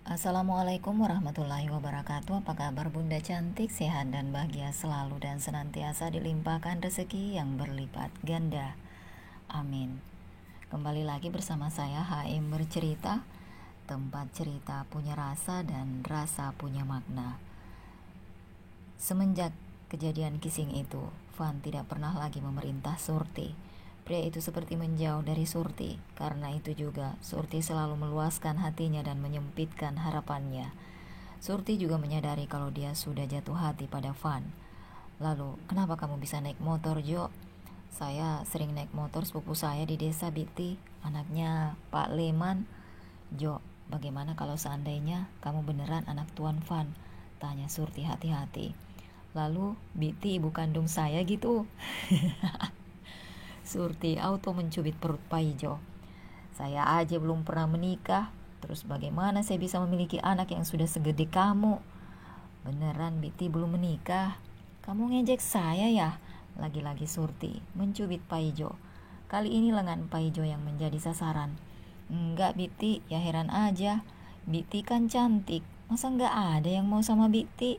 Assalamualaikum warahmatullahi wabarakatuh. Apa kabar Bunda cantik, sehat dan bahagia selalu dan senantiasa dilimpahkan rezeki yang berlipat ganda. Amin. Kembali lagi bersama saya HM Bercerita. Tempat cerita punya rasa dan rasa punya makna. Semenjak kejadian kissing itu, Van tidak pernah lagi memerintah Surti. Pria itu seperti menjauh dari Surti. Karena itu juga, Surti selalu meluaskan hatinya dan menyempitkan harapannya. Surti juga menyadari kalau dia sudah jatuh hati pada Van. Lalu, kenapa kamu bisa naik motor, Jo? Saya sering naik motor sepupu saya di desa Biti, anaknya Pak Leman. Jo, bagaimana kalau seandainya kamu beneran anak Tuan Van? Tanya Surti hati-hati. Lalu, Biti ibu kandung saya gitu. Surti auto mencubit perut Paijo. Saya aja belum pernah menikah, terus bagaimana saya bisa memiliki anak yang sudah segede kamu? Beneran Biti belum menikah? Kamu ngejek saya ya? Lagi-lagi Surti mencubit Paijo. Kali ini lengan Paijo yang menjadi sasaran. Enggak Biti, ya heran aja. Biti kan cantik, masa enggak ada yang mau sama Biti?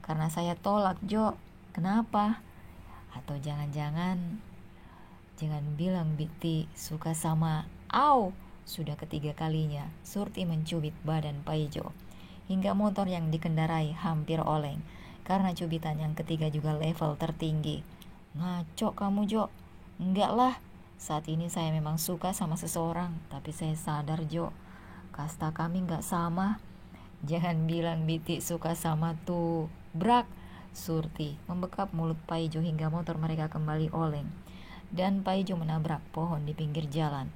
Karena saya tolak, Jo. Kenapa? Atau jangan bilang Biti suka sama sudah ketiga kalinya Surti mencubit badan Paijo hingga motor yang dikendarai hampir oleng. Karena cubitan yang ketiga juga level tertinggi. Ngaco kamu, Jo. Enggak lah, saat ini saya memang suka sama seseorang, tapi saya sadar, Jo, kasta kami enggak sama. Jangan bilang Biti suka sama tuh Brak. Surti membekap mulut Paijo hingga motor mereka kembali oleng dan Paijo menabrak pohon di pinggir jalan.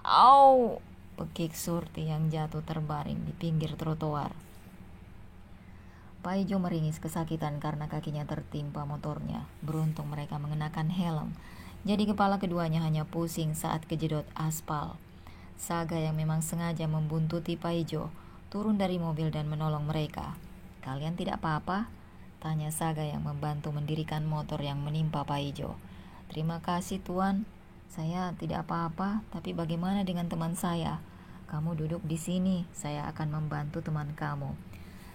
Au! Pekik Surti yang jatuh terbaring di pinggir trotoar. Paijo meringis kesakitan karena kakinya tertimpa motornya. Beruntung mereka mengenakan helm, jadi kepala keduanya hanya pusing saat kejedot aspal. Saga yang memang sengaja membuntuti Paijo turun dari mobil dan menolong mereka. Kalian tidak apa-apa? Tanya Saga yang membantu mendirikan motor yang menimpa Paijo. Terima kasih Tuan, saya tidak apa-apa, tapi bagaimana dengan teman saya? Kamu duduk di sini, saya akan membantu teman kamu.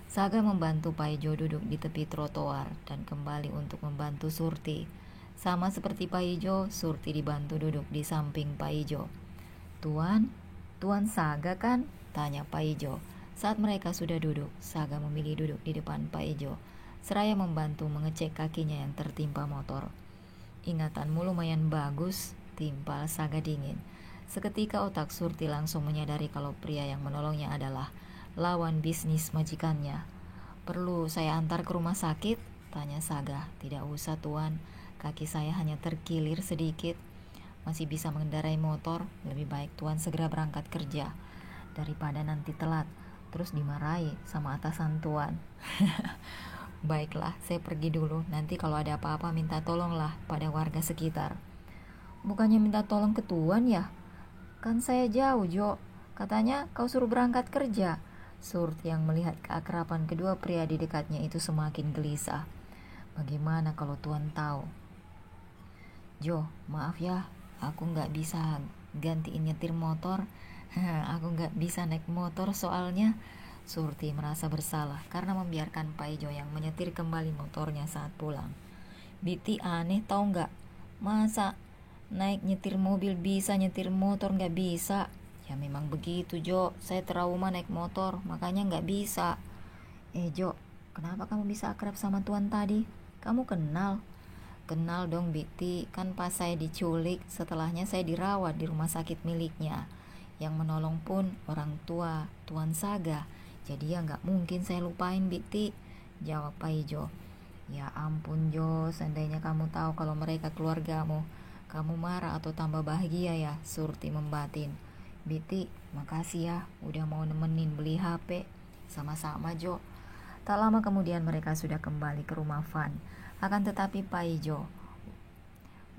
Saga membantu Paijo duduk di tepi trotoar dan kembali untuk membantu Surti. Sama seperti Paijo, Surti dibantu duduk di samping Paijo. Tuan Saga kan? Tanya Paijo. Saat mereka sudah duduk, Saga memilih duduk di depan Paijo, seraya membantu mengecek kakinya yang tertimpa motor. Ingatanmu lumayan bagus, timpal Saga dingin. Seketika otak Surti langsung menyadari kalau pria yang menolongnya adalah lawan bisnis majikannya. Perlu saya antar ke rumah sakit? Tanya Saga. Tidak usah Tuan, kaki saya hanya terkilir sedikit. Masih bisa mengendarai motor, lebih baik Tuan segera berangkat kerja daripada nanti telat, terus dimarahi sama atasan Tuan. Baiklah, saya pergi dulu. Nanti kalau ada apa-apa minta tolonglah pada warga sekitar. Bukannya minta tolong ke Tuan ya? Kan saya jauh, Jo. Katanya kau suruh berangkat kerja. Surti yang melihat keakraban kedua pria di dekatnya itu semakin gelisah. Bagaimana kalau Tuan tahu? Jo, maaf ya, aku gak bisa gantiin nyetir motor. Aku gak bisa naik motor soalnya. Surti merasa bersalah karena membiarkan Paijo yang menyetir kembali motornya saat pulang. Biti aneh tau gak? Masa naik nyetir mobil bisa, nyetir motor gak bisa? Ya memang begitu Jo, saya trauma naik motor, makanya gak bisa. Jo, kenapa kamu bisa akrab sama Tuan tadi? Kamu kenal? Kenal dong Biti, kan pas saya diculik, setelahnya saya dirawat di rumah sakit miliknya. Yang menolong pun orang tua Tuan Saga. Jadi ya gak mungkin saya lupain Biti, jawab Paijo. Ya ampun Jo, seandainya kamu tahu kalau mereka keluargamu, kamu marah atau tambah bahagia ya? Surti membatin. Biti, makasih ya udah mau nemenin beli HP. Sama-sama Jo. Tak lama kemudian mereka sudah kembali ke rumah Van. Akan tetapi Paijo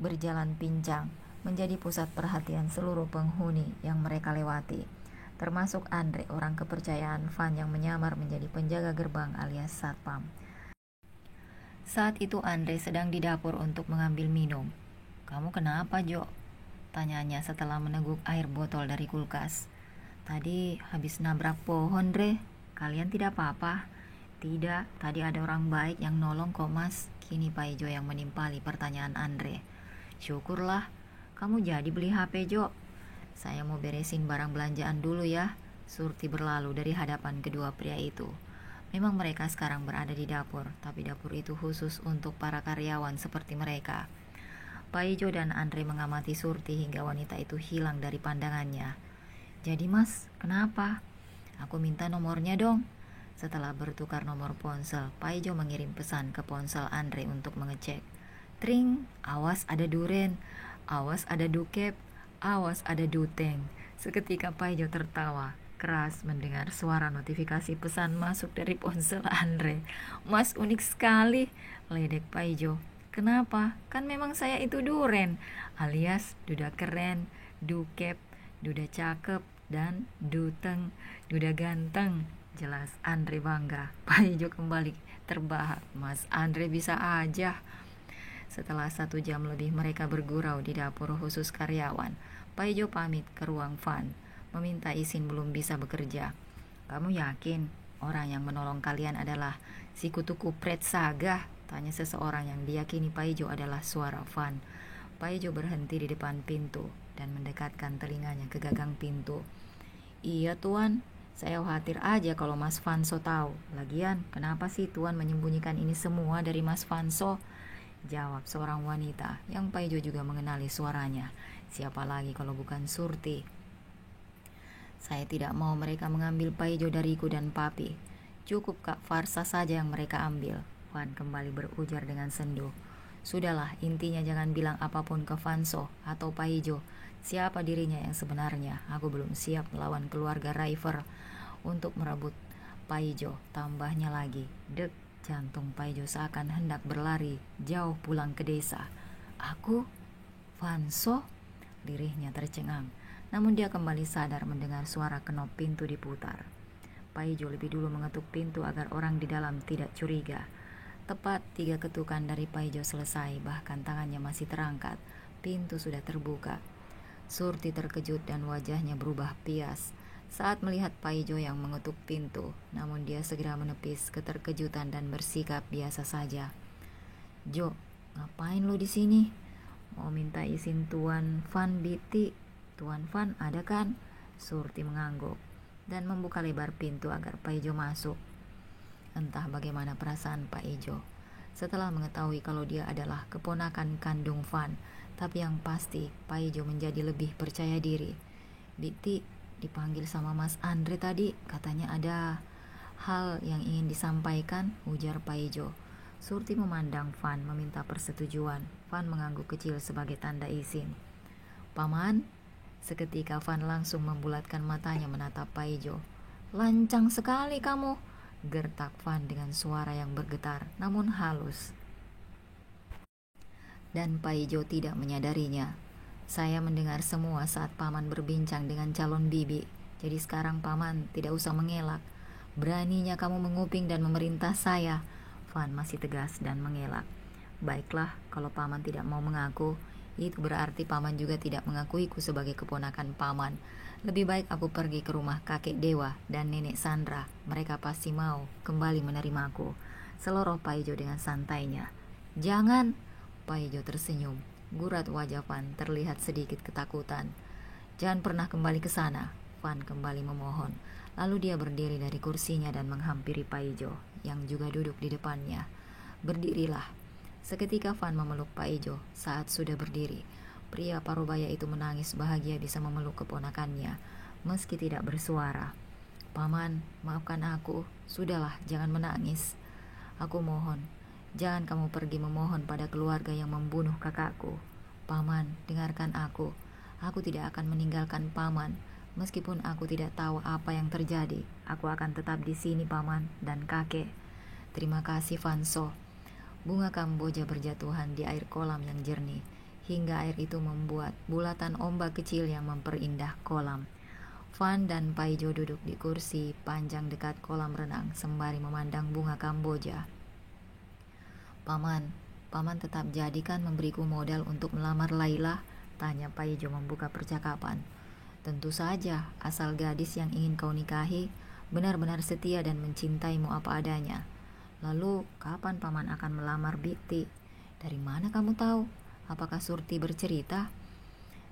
berjalan pincang, menjadi pusat perhatian seluruh penghuni yang mereka lewati, termasuk Andre, orang kepercayaan Van yang menyamar menjadi penjaga gerbang alias satpam. Saat itu Andre sedang di dapur untuk mengambil minum. Kamu kenapa, Jo? Tanyanya setelah meneguk air botol dari kulkas. Tadi habis nabrak pohon, Re. Kalian tidak apa-apa? Tidak, tadi ada orang baik yang nolong kok, Mas. Kini Pak Ijo yang menimpali pertanyaan Andre. Syukurlah, kamu jadi beli HP, Jo. Saya mau beresin barang belanjaan dulu ya. Surti berlalu dari hadapan kedua pria itu. Memang mereka sekarang berada di dapur, tapi dapur itu khusus untuk para karyawan seperti mereka. Pak Ijo dan Andre mengamati Surti hingga wanita itu hilang dari pandangannya. Jadi Mas, kenapa? Aku minta nomornya dong. Setelah bertukar nomor ponsel, Pak Ijo mengirim pesan ke ponsel Andre untuk mengecek. Tring, awas ada duren, awas ada dukep, awas ada duteng. Seketika Pak Ijo tertawa keras mendengar suara notifikasi pesan masuk dari ponsel Andre. Mas unik sekali, ledek Pak Ijo. Kenapa? Kan memang saya itu duren, alias duda keren, dukep, duda cakep, dan duteng, duda ganteng. Jelas Andre bangga. Pak Ijo kembali terbahak. Mas Andre bisa aja. Setelah 1 jam lebih mereka bergurau di dapur khusus karyawan, Pak Ijo pamit ke ruang Van, meminta izin belum bisa bekerja. Kamu yakin orang yang menolong kalian adalah si kutu kupret Saga? Tanya seseorang yang diyakini Pak Ijo adalah suara Van. Pak Ijo berhenti di depan pintu dan mendekatkan telinganya ke gagang pintu. Iya Tuan, saya khawatir aja kalau Mas Vanso tahu. Lagian, kenapa sih Tuan menyembunyikan ini semua dari Mas Vanso? Jawab seorang wanita yang Pak Ijo juga mengenali suaranya. Siapa lagi kalau bukan Surti? Saya tidak mau mereka mengambil Pak Ijo dariku dan Papi. Cukup Kak Farsa saja yang mereka ambil. Van kembali berujar dengan sendu. Sudahlah, intinya jangan bilang apapun ke Vanso atau Pak Ijo. Siapa dirinya yang sebenarnya? Aku belum siap melawan keluarga River untuk merebut Pak Ijo. Tambahnya lagi, dek, jantung Pak Ijo seakan hendak berlari jauh pulang ke desa. Aku? Vanso? Lirihnya tercengang. Namun dia kembali sadar mendengar suara kenop pintu diputar. Pak Ijo lebih dulu mengetuk pintu agar orang di dalam tidak curiga. Tepat 3 ketukan dari Pak Ijo selesai, bahkan tangannya masih terangkat. Pintu sudah terbuka. Surti terkejut dan wajahnya berubah pias saat melihat Pak Ijo yang mengetuk pintu. Namun dia segera menepis keterkejutan dan bersikap biasa saja. Jo, ngapain lo di sini? Mau minta izin Tuan Van Biti. Tuan Van ada kan? Surti mengangguk dan membuka lebar pintu agar Pak Ijo masuk. Entah bagaimana perasaan Pak Ijo setelah mengetahui kalau dia adalah keponakan kandung Van, tapi yang pasti Pak Ijo menjadi lebih percaya diri. Biti, dipanggil sama Mas Andre tadi, katanya ada hal yang ingin disampaikan, ujar Pak Ijo. Surti memandang Van meminta persetujuan. Van mengangguk kecil sebagai tanda izin. Paman, seketika Van langsung membulatkan matanya menatap Pak Ijo. Lancang sekali kamu, gertak Van dengan suara yang bergetar namun halus. Dan Pak Ijo tidak menyadarinya. Saya mendengar semua saat Paman berbincang dengan calon bibi. Jadi sekarang Paman tidak usah mengelak. Beraninya kamu menguping dan memerintah saya. Van masih tegas dan mengelak. Baiklah, kalau Paman tidak mau mengaku, itu berarti Paman juga tidak mengakuiku sebagai keponakan Paman. Lebih baik aku pergi ke rumah kakek Dewa dan nenek Sandra. Mereka pasti mau kembali menerimaku. Seloroh Pak Ijo dengan santainya. Jangan, Pak Ijo tersenyum. Gurat wajah Van terlihat sedikit ketakutan. Jangan pernah kembali ke sana, Van kembali memohon. Lalu dia berdiri dari kursinya dan menghampiri Pak Ijo yang juga duduk di depannya. Berdirilah. Seketika Van memeluk Pak Ijo saat sudah berdiri. Pria parubaya itu menangis bahagia bisa memeluk keponakannya, meski tidak bersuara. Paman, maafkan aku. Sudahlah, jangan menangis. Aku mohon, jangan kamu pergi memohon pada keluarga yang membunuh kakakku. Paman, dengarkan aku. Aku tidak akan meninggalkan Paman. Meskipun aku tidak tahu apa yang terjadi, aku akan tetap di sini, Paman dan kakek. Terima kasih, Vanso. Bunga kamboja berjatuhan di air kolam yang jernih, hingga air itu membuat bulatan ombak kecil yang memperindah kolam. Van dan Pak Ijo duduk di kursi panjang dekat kolam renang sembari memandang bunga kamboja. Paman tetap jadikan memberiku modal untuk melamar Laila? Tanya Pak Ijo membuka percakapan. Tentu saja, asal gadis yang ingin kau nikahi benar-benar setia dan mencintaimu apa adanya. Lalu, kapan paman akan melamar Biti? Dari mana kamu tahu? Apakah Surti bercerita?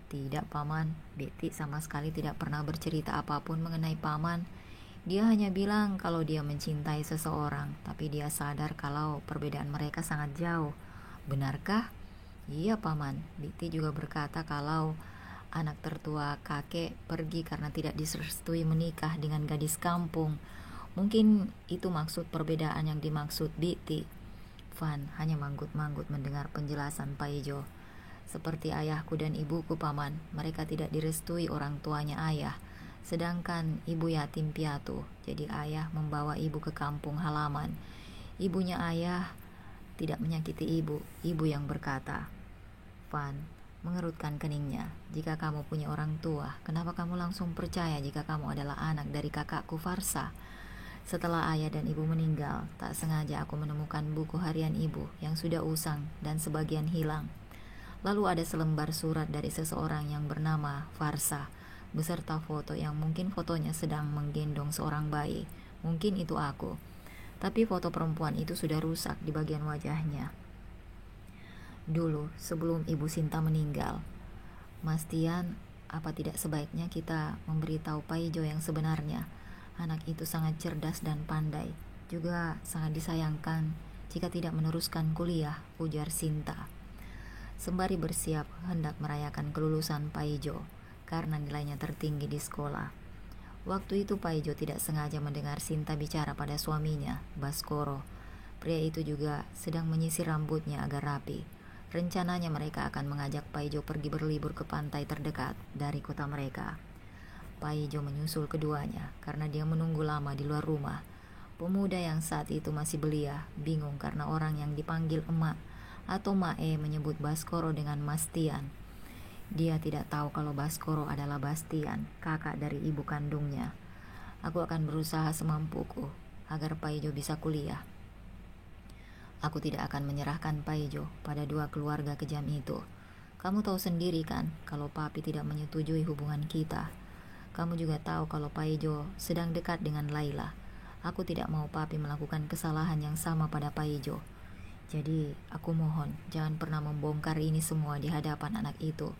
Tidak, paman. Biti sama sekali tidak pernah bercerita apapun mengenai paman. Dia hanya bilang kalau dia mencintai seseorang, tapi dia sadar kalau perbedaan mereka sangat jauh. Benarkah? Iya, paman. Biti juga berkata kalau anak tertua kakek pergi karena tidak direstui menikah dengan gadis kampung. Mungkin itu maksud perbedaan yang dimaksud Biti. Van hanya manggut-manggut mendengar penjelasan Paijo. Seperti ayahku dan ibuku, paman, mereka tidak direstui orang tuanya ayah. Sedangkan ibu yatim piatu, jadi ayah membawa ibu ke kampung halaman. Ibunya ayah tidak menyakiti ibu yang berkata. Van mengerutkan keningnya. Jika kamu punya orang tua, kenapa kamu langsung percaya jika kamu adalah anak dari kakakku Farsa? Setelah ayah dan ibu meninggal, tak sengaja aku menemukan buku harian ibu yang sudah usang dan sebagian hilang. Lalu ada selembar surat dari seseorang yang bernama Farsa, beserta foto yang mungkin fotonya sedang menggendong seorang bayi. Mungkin itu aku. Tapi foto perempuan itu sudah rusak di bagian wajahnya. Dulu, sebelum Ibu Sinta meninggal, Mas Tian, apa tidak sebaiknya kita memberitahu Paijo yang sebenarnya? Anak itu sangat cerdas dan pandai, juga sangat disayangkan jika tidak meneruskan kuliah, ujar Sinta. Sembari bersiap hendak merayakan kelulusan Paijo karena nilainya tertinggi di sekolah. Waktu itu Paijo tidak sengaja mendengar Sinta bicara pada suaminya, Baskoro. Pria itu juga sedang menyisir rambutnya agar rapi. Rencananya mereka akan mengajak Paijo pergi berlibur ke pantai terdekat dari kota mereka. Paijo menyusul keduanya karena dia menunggu lama di luar rumah. Pemuda yang saat itu masih belia, bingung karena orang yang dipanggil emak atau Mae menyebut Baskoro dengan Mas Tian. Dia tidak tahu kalau Baskoro adalah Bastian, kakak dari ibu kandungnya. Aku akan berusaha semampuku agar Paijo bisa kuliah. Aku tidak akan menyerahkan Paijo pada dua keluarga kejam itu. Kamu tahu sendiri kan kalau papi tidak menyetujui hubungan kita. Kamu juga tahu kalau Paijo sedang dekat dengan Laila. Aku tidak mau papi melakukan kesalahan yang sama pada Paijo. Jadi, aku mohon, jangan pernah membongkar ini semua di hadapan anak itu.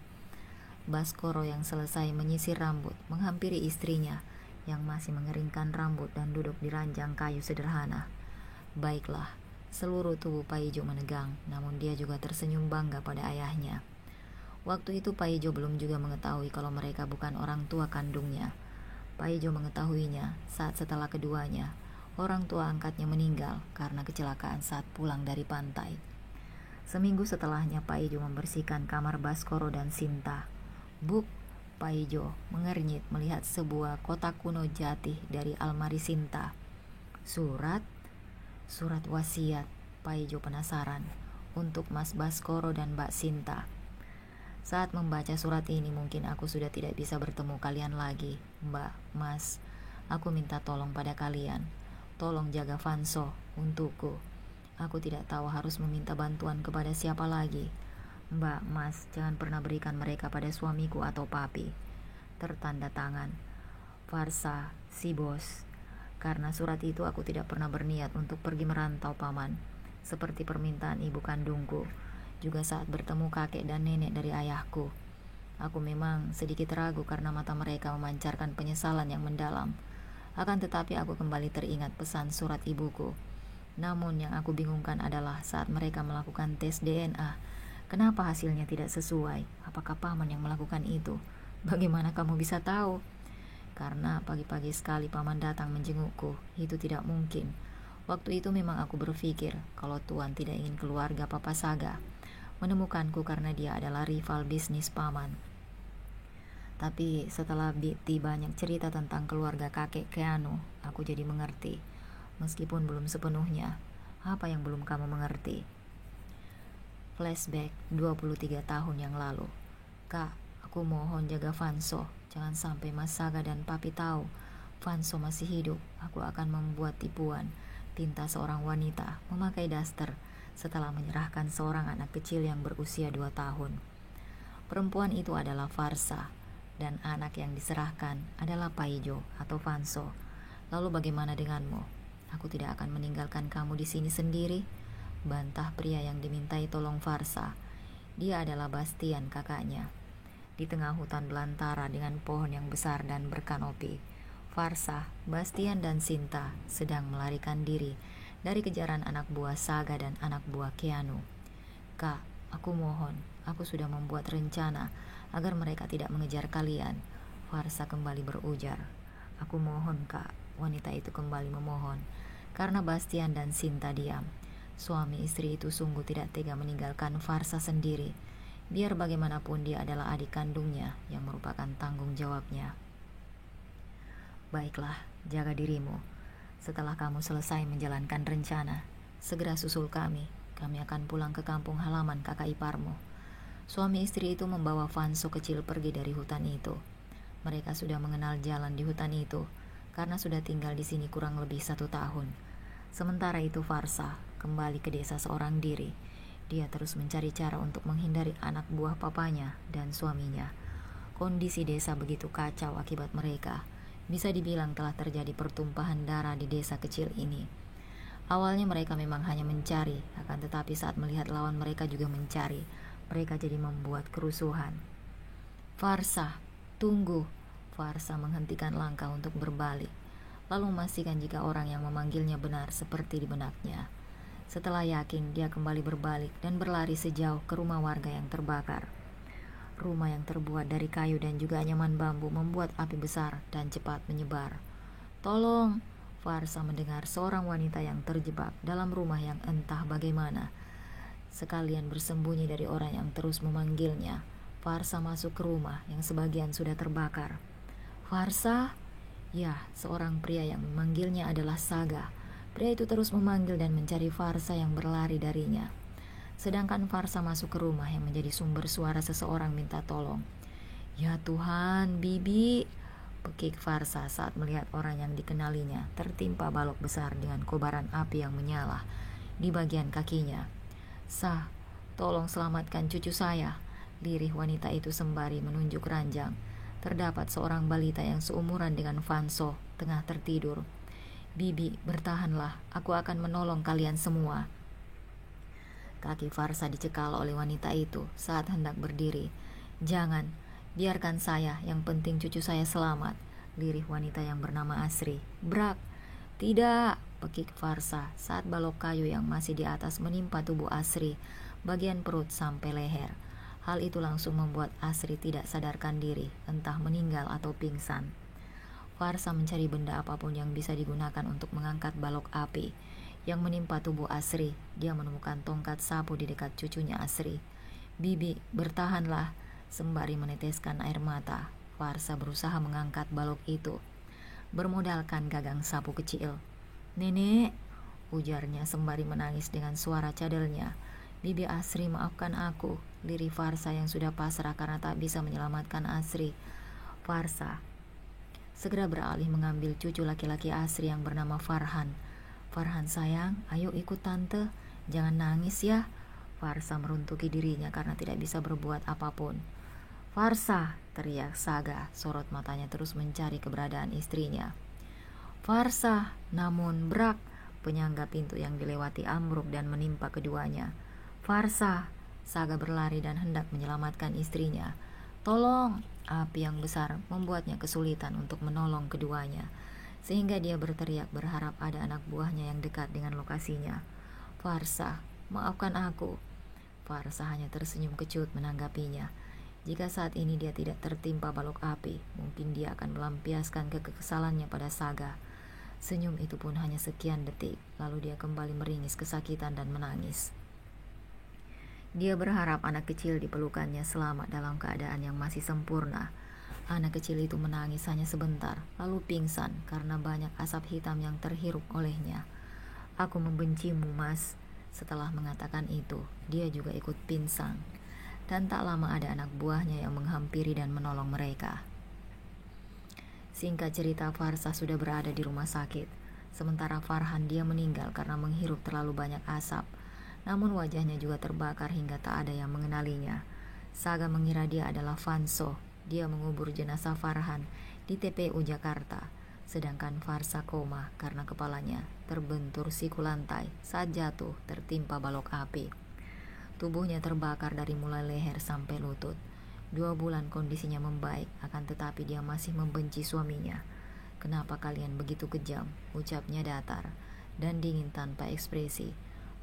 Baskoro yang selesai menyisir rambut menghampiri istrinya yang masih mengeringkan rambut dan duduk di ranjang kayu sederhana. Baiklah, seluruh tubuh Paijo menegang, namun dia juga tersenyum bangga pada ayahnya. Waktu itu Paijo belum juga mengetahui kalau mereka bukan orang tua kandungnya. Paijo mengetahuinya saat setelah keduanya orang tua angkatnya meninggal karena kecelakaan saat pulang dari pantai. Seminggu setelahnya Paijo membersihkan kamar Baskoro dan Sinta. Buk, Paijo mengernyit melihat sebuah kotak kuno jatih dari almari Sinta. Surat wasiat, Paijo penasaran, untuk Mas Baskoro dan Mbak Sinta. Saat membaca surat ini mungkin aku sudah tidak bisa bertemu kalian lagi, Mbak, Mas. Aku minta tolong pada kalian. Tolong jaga Vanso untukku. Aku tidak tahu harus meminta bantuan kepada siapa lagi. Mbak, Mas, jangan pernah berikan mereka pada suamiku atau papi. Tertanda tangan Farsa, si bos. Karena surat itu aku tidak pernah berniat untuk pergi merantau, paman. Seperti permintaan ibu kandungku. Juga saat bertemu kakek dan nenek dari ayahku. Aku memang sedikit ragu karena mata mereka memancarkan penyesalan yang mendalam. Akan tetapi aku kembali teringat pesan surat ibuku. Namun yang aku bingungkan adalah saat mereka melakukan tes DNA. Kenapa hasilnya tidak sesuai? Apakah paman yang melakukan itu? Bagaimana kamu bisa tahu? Karena pagi-pagi sekali paman datang menjengukku. Itu tidak mungkin. Waktu itu memang aku berpikir kalau Tuan tidak ingin keluarga Papa Saga menemukanku karena dia adalah rival bisnis paman. Tapi setelah Biti banyak cerita tentang keluarga kakek Keanu, aku jadi mengerti. Meskipun belum sepenuhnya. Apa yang belum kamu mengerti? Flashback 23 tahun yang lalu. Kak, aku mohon jaga Vanso. Jangan sampai Mas Saga dan Papi tahu Vanso masih hidup. Aku akan membuat tipuan. Tinta seorang wanita memakai daster setelah menyerahkan seorang anak kecil yang berusia 2 tahun. Perempuan itu adalah Farsa. dan anak yang diserahkan adalah Paijo atau Vanso. Lalu bagaimana denganmu? Aku tidak akan meninggalkan kamu di sini sendiri, bantah pria yang dimintai tolong Farsa. Dia adalah Bastian, kakaknya. Di tengah hutan belantara dengan pohon yang besar dan berkanopi, Farsa, Bastian dan Sinta sedang melarikan diri dari kejaran anak buah Saga dan anak buah Keanu. Kak, aku mohon, aku sudah membuat rencana agar mereka tidak mengejar kalian. Farsa kembali berujar. Aku mohon, Kak. Wanita itu kembali memohon. Karena Bastian dan Sinta diam. Suami istri itu sungguh tidak tega meninggalkan Farsa sendiri. Biar bagaimanapun dia adalah adik kandungnya yang merupakan tanggung jawabnya. Baiklah, jaga dirimu. Setelah kamu selesai menjalankan rencana, segera susul kami. Kami akan pulang ke kampung halaman kakak iparmu. Suami istri itu membawa Vanso kecil pergi dari hutan itu. Mereka sudah mengenal jalan di hutan itu karena sudah tinggal di sini kurang lebih 1 tahun. Sementara itu Farsa kembali ke desa seorang diri. Dia terus mencari cara untuk menghindari anak buah papanya dan suaminya. Kondisi desa begitu kacau akibat mereka. Bisa dibilang telah terjadi pertumpahan darah di desa kecil ini. Awalnya mereka memang hanya mencari, akan tetapi saat melihat lawan mereka juga mencari, mereka jadi membuat kerusuhan. Farsa, tunggu. Farsa menghentikan langkah untuk berbalik, lalu memastikan jika orang yang memanggilnya benar seperti di benaknya. Setelah yakin, dia kembali berbalik dan berlari sejauh ke rumah warga yang terbakar. Rumah yang terbuat dari kayu dan juga anyaman bambu membuat api besar dan cepat menyebar. Tolong! Farsa mendengar seorang wanita yang terjebak dalam rumah yang entah bagaimana. Sekalian bersembunyi dari orang yang terus memanggilnya, Farsa masuk ke rumah yang sebagian sudah terbakar. Farsa? Ya, seorang pria yang memanggilnya adalah Saga. Pria itu terus memanggil dan mencari Farsa yang berlari darinya. Sedangkan Farsa masuk ke rumah yang menjadi sumber suara seseorang minta tolong. Ya Tuhan, Bibi, pekik Farsa saat melihat orang yang dikenalinya tertimpa balok besar dengan kobaran api yang menyala di bagian kakinya. Sah, tolong selamatkan cucu saya, lirih wanita itu sembari menunjuk ranjang. Terdapat seorang balita yang seumuran dengan Vanso tengah tertidur. Bibi, bertahanlah, aku akan menolong kalian semua. Kaki Farsa dicekal oleh wanita itu saat hendak berdiri. Jangan, biarkan saya, yang penting cucu saya selamat, lirih wanita yang bernama Asri. Brak, tidak, pekik Farsa saat balok kayu yang masih di atas menimpa tubuh Asri, bagian perut sampai leher. Hal itu langsung membuat Asri tidak sadarkan diri, entah meninggal atau pingsan. Farsa mencari benda apapun yang bisa digunakan untuk mengangkat balok api yang menimpa tubuh Asri. Dia menemukan tongkat sapu di dekat cucunya Asri. Bibi, bertahanlah, sembari meneteskan air mata. Farsa berusaha mengangkat balok itu, bermodalkan gagang sapu kecil. Nenek, ujarnya sembari menangis dengan suara cadelnya. Bibi Asri, maafkan aku, lirih Farsa yang sudah pasrah karena tak bisa menyelamatkan Asri. Farsa segera beralih mengambil cucu laki-laki Asri yang bernama Farhan. Farhan sayang, ayo ikut tante, jangan nangis ya. Farsa meruntuki dirinya karena tidak bisa berbuat apapun. Farsa, teriak Saga, sorot matanya terus mencari keberadaan istrinya. Farsa, namun brak, penyangga pintu yang dilewati ambruk dan menimpa keduanya. Farsa, Saga berlari dan hendak menyelamatkan istrinya. Tolong, api yang besar membuatnya kesulitan untuk menolong keduanya, sehingga dia berteriak berharap ada anak buahnya yang dekat dengan lokasinya. Farsa, maafkan aku. Farsa hanya tersenyum kecut menanggapinya. Jika saat ini dia tidak tertimpa balok api, mungkin dia akan melampiaskan kekesalannya pada Saga. Senyum itu pun hanya sekian detik, lalu dia kembali meringis kesakitan dan menangis. Dia berharap anak kecil di pelukannya selamat dalam keadaan yang masih sempurna. Anak kecil itu menangis hanya sebentar, lalu pingsan karena banyak asap hitam yang terhirup olehnya. Aku membencimu, Mas. Setelah mengatakan itu, dia juga ikut pingsan. Dan tak lama ada anak buahnya yang menghampiri dan menolong mereka. Singkat cerita, Farsa sudah berada di rumah sakit. Sementara Farhan, dia meninggal karena menghirup terlalu banyak asap. Namun wajahnya juga terbakar hingga tak ada yang mengenalinya. Saga mengira dia adalah Vanso. dia mengubur jenazah Farhan di TPU Jakarta, sedangkan Farsa koma karena kepalanya terbentur siku lantai saat jatuh tertimpa balok api. Tubuhnya terbakar dari mulai leher sampai lutut. 2 bulan kondisinya membaik, akan tetapi dia masih membenci suaminya. "Kenapa kalian begitu kejam?" ucapnya datar dan dingin tanpa ekspresi.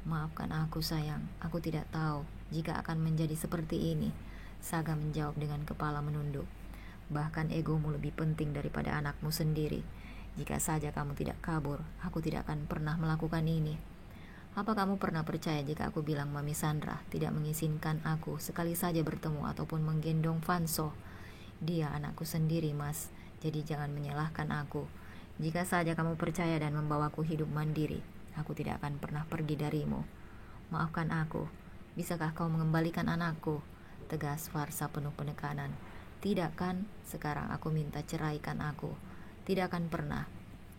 "Maafkan aku sayang, aku tidak tahu jika akan menjadi seperti ini." Saga menjawab dengan kepala menunduk. "Bahkan egomu lebih penting daripada anakmu sendiri. Jika saja kamu tidak kabur, aku tidak akan pernah melakukan ini." "Apa kamu pernah percaya jika aku bilang Mami Sandra tidak mengizinkan aku sekali saja bertemu ataupun menggendong Vanso? Dia anakku sendiri, Mas, jadi jangan menyalahkan aku. Jika saja kamu percaya dan membawaku hidup mandiri, aku tidak akan pernah pergi darimu. Maafkan aku, bisakah kau mengembalikan anakku?" tegas Farsa penuh penekanan. "Tidak kan? Sekarang aku minta ceraikan aku." "Tidak akan pernah."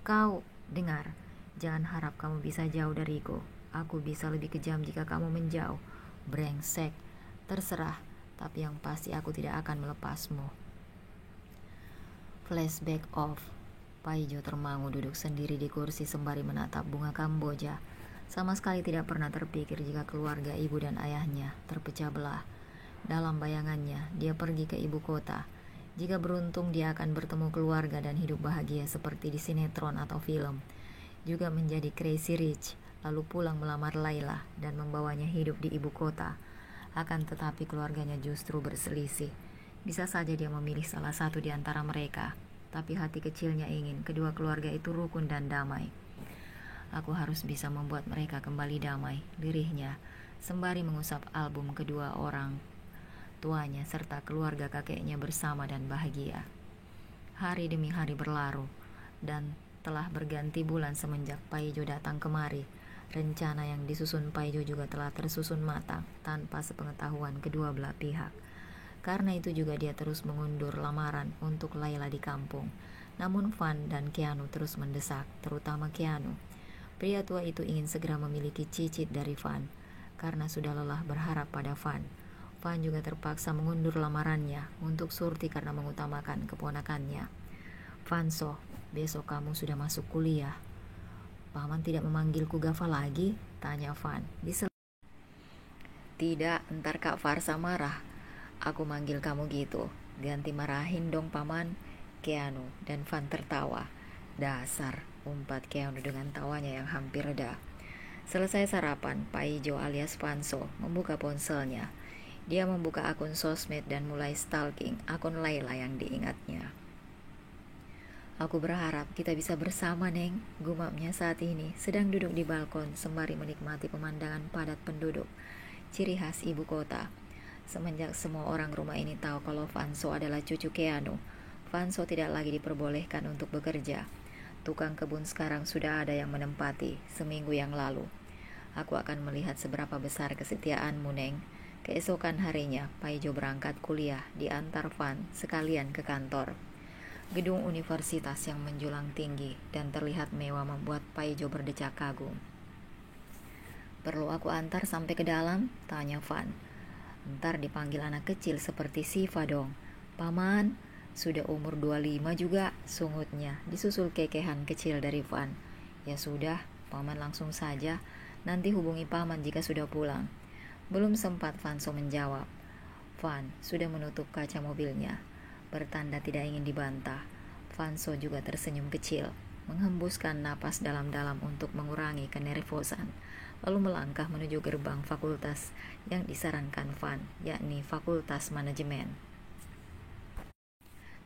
"Kau, dengar, jangan harap kamu bisa jauh dariku. Aku bisa lebih kejam jika kamu menjauh." "Brengsek, terserah, tapi yang pasti aku tidak akan melepasmu." Flashback off. Paijo termangu duduk sendiri di kursi sembari menatap bunga kamboja. Sama sekali tidak pernah terpikir jika keluarga ibu dan ayahnya terpecah belah. Dalam bayangannya, dia pergi ke ibu kota. Jika beruntung, dia akan bertemu keluarga dan hidup bahagia seperti di sinetron atau film. Juga menjadi crazy rich, lalu pulang melamar Laila dan membawanya hidup di ibu kota. Akan tetapi keluarganya justru berselisih. Bisa saja dia memilih salah satu di antara mereka, tapi hati kecilnya ingin kedua keluarga itu rukun dan damai. "Aku harus bisa membuat mereka kembali damai," lirihnya, sembari mengusap album kedua orang tuanya serta keluarga kakeknya bersama dan bahagia. Hari demi hari berlalu, dan telah berganti bulan semenjak Paijo datang kemari. Rencana yang disusun Paijo juga telah tersusun matang tanpa sepengetahuan kedua belah pihak. Karena itu juga dia terus mengundur lamaran untuk Laila di kampung. Namun Van dan Keanu terus mendesak, terutama Keanu. Pria tua itu ingin segera memiliki cicit dari Van, karena sudah lelah berharap pada Van. Van juga terpaksa mengundur lamarannya untuk Surti karena mengutamakan keponakannya. "Vanso, besok kamu sudah masuk kuliah." "Paman tidak memanggilku Gava lagi?" tanya Van. "Tidak, ntar Kak Farsa marah. Aku manggil kamu gitu. Ganti marahin dong Paman." Keanu dan Van tertawa. "Dasar," umpat Keanu dengan tawanya yang hampir reda. Selesai sarapan, Paijo alias Vanso membuka ponselnya. Dia membuka akun sosmed dan mulai stalking akun Laila yang diingatnya. "Aku berharap kita bisa bersama, Neng," gumamnya saat ini sedang duduk di balkon sembari menikmati pemandangan padat penduduk, ciri khas ibu kota. Semenjak semua orang rumah ini tahu kalau Vanso adalah cucu Keanu, Vanso tidak lagi diperbolehkan untuk bekerja. Tukang kebun sekarang sudah ada yang menempati seminggu yang lalu. "Aku akan melihat seberapa besar kesetiaanmu, Neng." Keesokan harinya, Paijo berangkat kuliah diantar Van sekalian ke kantor. Gedung universitas yang menjulang tinggi dan terlihat mewah membuat Paijo berdecak kagum. "Perlu aku antar sampai ke dalam?" tanya Van. "Ntar dipanggil anak kecil seperti Siva dong." "Paman, sudah umur 25 juga," sungutnya, disusul kekehan kecil dari Van. "Ya sudah, Paman langsung saja. Nanti hubungi Paman jika sudah pulang." Belum sempat Vanso menjawab, Van sudah menutup kaca mobilnya. Bertanda tidak ingin dibantah, Vanso juga tersenyum kecil, menghembuskan napas dalam-dalam untuk mengurangi kenervosan, lalu melangkah menuju gerbang fakultas yang disarankan Van, yakni Fakultas Manajemen